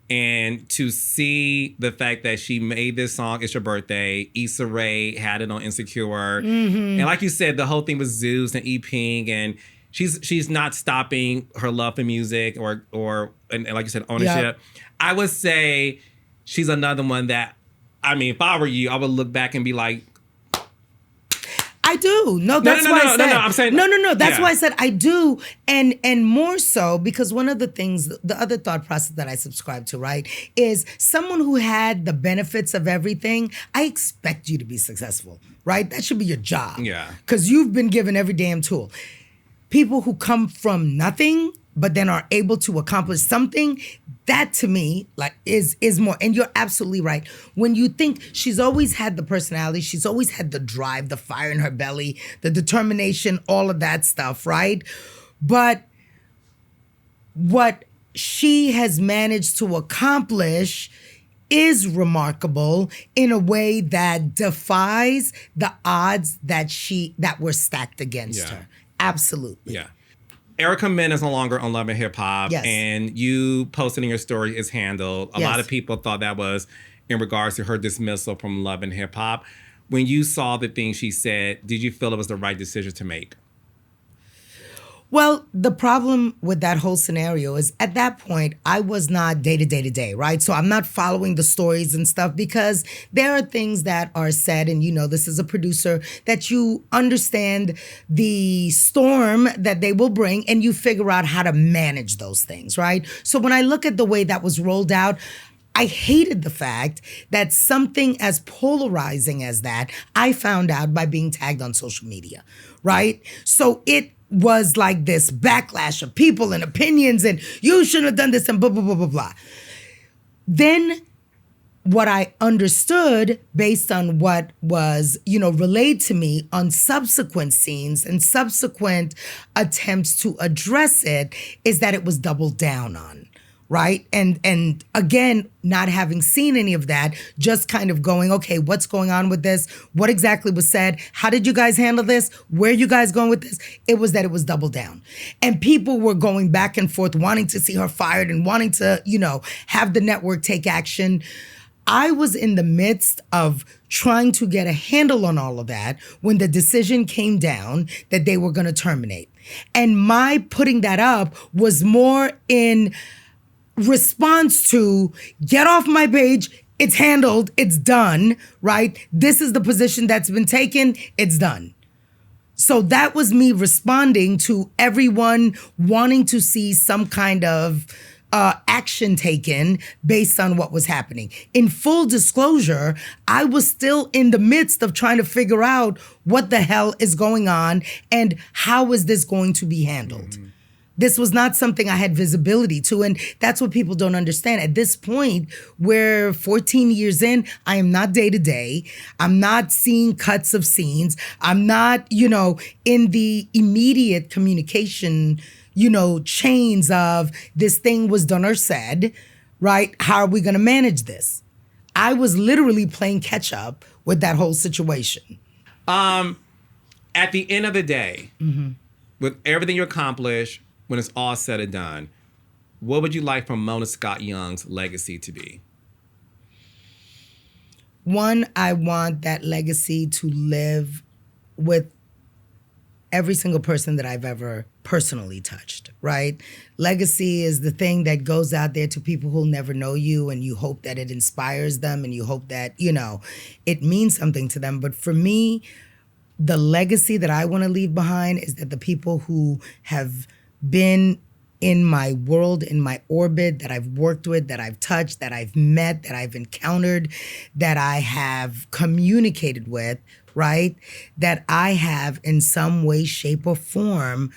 And to see the fact that she made this song, It's Your Birthday, Issa Rae had it on Insecure. And like you said, the whole thing was Zeus and E-Ping, and she's not stopping her love for music or like you said, ownership. Yep. I would say she's another one that, I mean, if I were you, I would look back and be like, I do. No, that's why I said. I'm saying. No. That's why I said I do. And more so because one of the things, the other thought process that I subscribe to, right, is someone who had the benefits of everything, I expect you to be successful, right? That should be your job. Yeah. Because you've been given every damn tool. People who come from nothing, but then are able to accomplish something, that to me, like, is more. And you're absolutely right. When you think she's always had the personality, she's always had the drive, the fire in her belly, the determination, all of that stuff, right? But what she has managed to accomplish is remarkable in a way that defies the odds that were stacked against her. Absolutely. Yeah. Erica Mena is no longer on Love and Hip Hop, Yes. and you posted in your story is handled. A lot of people thought that was in regards to her dismissal from Love and Hip Hop. When you saw the things she said, did you feel it was the right decision to make? Well, the problem with that whole scenario is at that point, I was not day to day to day, right? So I'm not following the stories and stuff because there are things that are said, and this is a producer, that you understand the storm that they will bring and you figure out how to manage those things, right? So when I look at the way that was rolled out, I hated the fact that something as polarizing as that, I found out by being tagged on social media, right? So it was like this backlash of people and opinions and you shouldn't have done this and blah, blah, blah, blah, blah. Then what I understood based on what was, relayed to me on subsequent scenes and subsequent attempts to address it is that it was doubled down on. Right. And again, not having seen any of that, just kind of going, okay, what's going on with this? What exactly was said? How did you guys handle this? Where are you guys going with this? It was that it was doubled down. And people were going back and forth, wanting to see her fired and wanting to, have the network take action. I was in the midst of trying to get a handle on all of that when the decision came down that they were going to terminate. And my putting that up was more in response to get off my page, it's handled, it's done, right? This is the position that's been taken, it's done. So that was me responding to everyone wanting to see some kind of action taken based on what was happening. In full disclosure, I was still in the midst of trying to figure out what the hell is going on and how is this going to be handled. Mm-hmm. This was not something I had visibility to, and that's what people don't understand. At this point, we're 14 years in, I am not day-to-day. I'm not seeing cuts of scenes. I'm not, in the immediate communication, chains of this thing was done or said, right? How are we going to manage this? I was literally playing catch-up with that whole situation. At the end of the day, with everything you accomplish, when it's all said and done, what would you like for Mona Scott Young's legacy to be? One, I want that legacy to live with every single person that I've ever personally touched, right? Legacy is the thing that goes out there to people who'll never know you, and you hope that it inspires them and you hope that, it means something to them. But for me, the legacy that I want to leave behind is that the people who have been in my world, in my orbit, that I've worked with, that I've touched, that I've met, that I've encountered, that I have communicated with, right? That I have in some way, shape, or form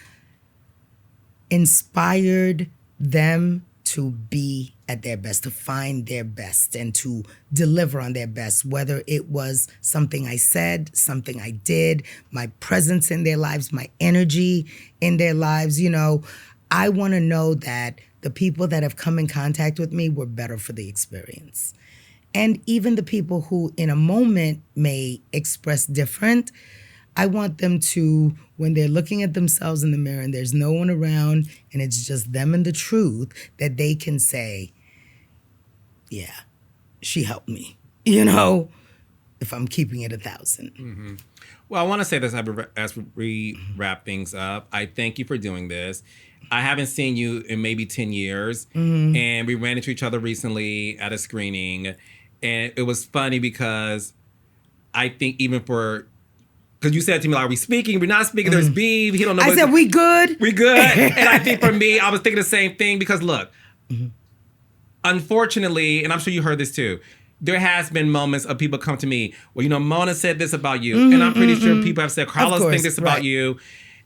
inspired them to be at their best, to find their best, and to deliver on their best, whether it was something I said, something I did, my presence in their lives, my energy in their lives. I want to know that the people that have come in contact with me were better for the experience. And even the people who in a moment may express different, I want them to, when they're looking at themselves in the mirror and there's no one around and it's just them and the truth, that they can say, yeah, she helped me, if I'm keeping it 1,000. Mm-hmm. Well, I want to say this as we wrap things up. I thank you for doing this. I haven't seen you in maybe 10 years, and we ran into each other recently at a screening, and it was funny because I think even for... Because you said to me, like, are we speaking? We're not speaking. There's beef. He don't know. I said, we good. We good. And I think for me, I was thinking the same thing because, look, unfortunately, and I'm sure you heard this too, there has been moments of people come to me, well, Mona said this about you. And I'm pretty sure people have said, Carlos thinks this about you.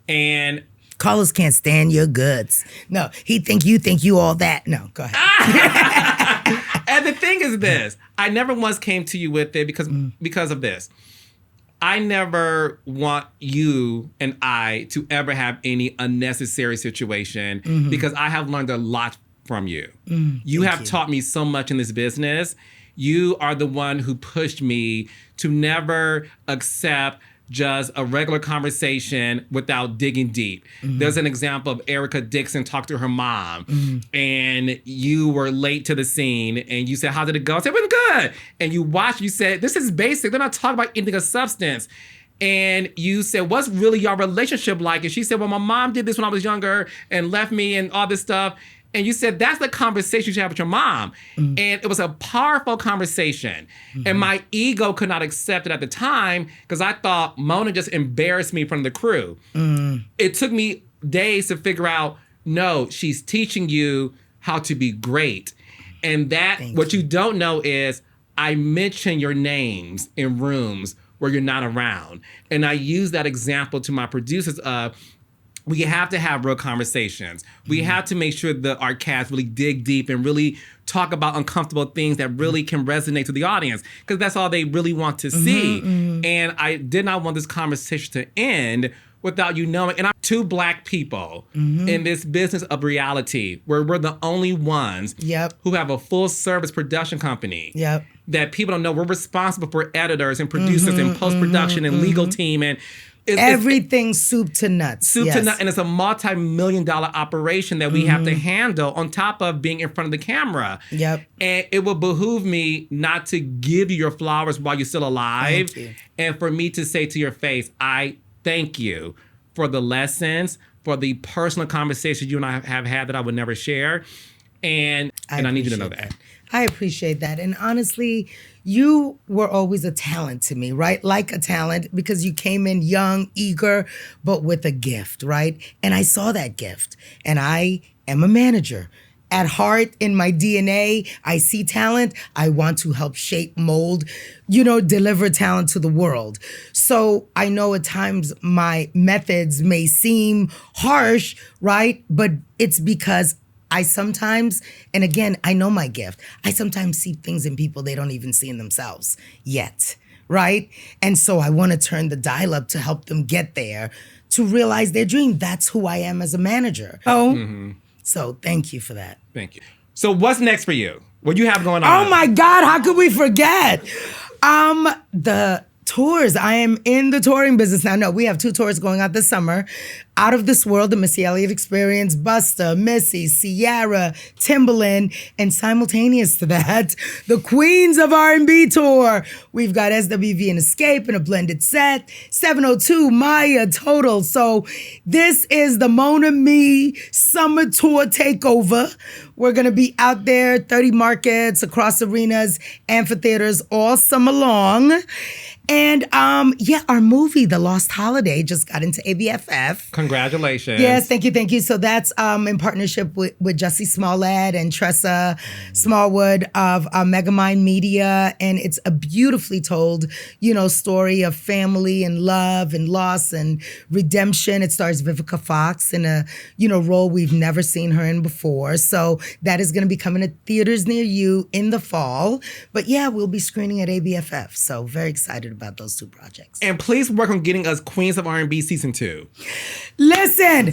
And Carlos can't stand your guts. No, he think you all that. No, go ahead. And the thing is this, I never once came to you with it because of this. I never want you and I to ever have any unnecessary situation because I have learned a lot from you. You have taught me so much in this business. You are the one who pushed me to never accept just a regular conversation without digging deep. There's an example of Erica Dixon talked to her mom, and you were late to the scene, and you said, how did it go? I said, it went good. And you watched, you said, this is basic. They're not talking about anything of substance. And you said, what's really your relationship like? And she said, well, my mom did this when I was younger and left me and all this stuff. And you said, that's the conversation you should have with your mom. And it was a powerful conversation. And my ego could not accept it at the time because I thought Mona just embarrassed me in front of the crew. It took me days to figure out, no, she's teaching you how to be great. And that, what you don't know is I mention your names in rooms where you're not around. And I use that example to my producers of, we have to have real conversations. We have to make sure that our cast really dig deep and really talk about uncomfortable things that really can resonate to the audience, because that's all they really want to see. And I did not want this conversation to end without you knowing. And I'm two Black people in this business of reality where we're the only ones who have a full service production company. That people don't know. We're responsible for editors and producers and post-production and legal team and everything soup to nuts. Soup to nuts. And it's a multi-million-dollar operation that we have to handle on top of being in front of the camera. And it will behoove me not to give you your flowers while you're still alive. And for me to say to your face, I thank you for the lessons, for the personal conversations you and I have had that I would never share. And I need you to know that. I appreciate that. And honestly, you were always a talent to me, right? Like a talent, because you came in young, eager, but with a gift, right? And I saw that gift. And I am a manager. At heart, in my DNA, I see talent. I want to help shape, mold, deliver talent to the world. So I know at times my methods may seem harsh, right? But it's because I sometimes, and again, I know my gift, I sometimes see things in people they don't even see in themselves yet, right? And so I want to turn the dial up to help them get there, to realize their dream. That's who I am as a manager. So thank you for that. Thank you. So what's next for you? What do you have going on? Oh my God, how could we forget? The tours. I am in the touring business now. No, we have 2 tours going out this summer. Out of This World, the Missy Elliott Experience, Busta, Missy, Ciara, Timbaland, and simultaneous to that, the Queens of R&B Tour. We've got SWV and Escape in a blended set, 702, Maya, Total. So this is the Mona Me Summer Tour Takeover. We're going to be out there, 30 markets, across arenas, amphitheaters, all summer long. And our movie, The Lost Holiday, just got into ABFF. Congratulations. Yes, thank you. So that's in partnership with Jussie Smollett and Tressa Smallwood of Megamind Media. And it's a beautifully told, story of family and love and loss and redemption. It stars Vivica Fox in a, role we've never seen her in before. So that is going to be coming to theaters near you in the fall. But yeah, we'll be screening at ABFF. So very excited about those 2 projects. And please work on getting us Queens of R&B season 2. Listen,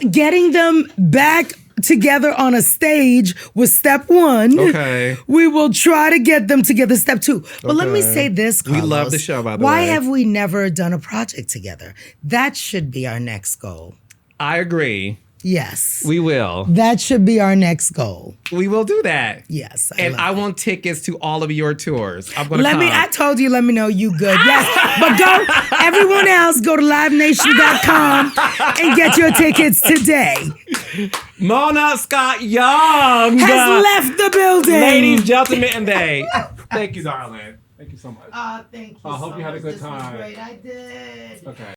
getting them back together on a stage was step 1. Okay. We will try to get them together step 2. But let me say this, Carlos. We love the show, by the way. Why have we never done a project together? That should be our next goal. I agree. Yes. We will. That should be our next goal. We will do that. Yes. I want tickets to all of your tours. I'm going to come. I told you, let me know you good. Yes. But go, everyone else, go to livenation.com and get your tickets today. Mona Scott Young has left the building. Ladies, gentlemen, and they. Thank you, darling. Thank you so much. Thank you. I hope you had a good time. This was great. I did. Okay.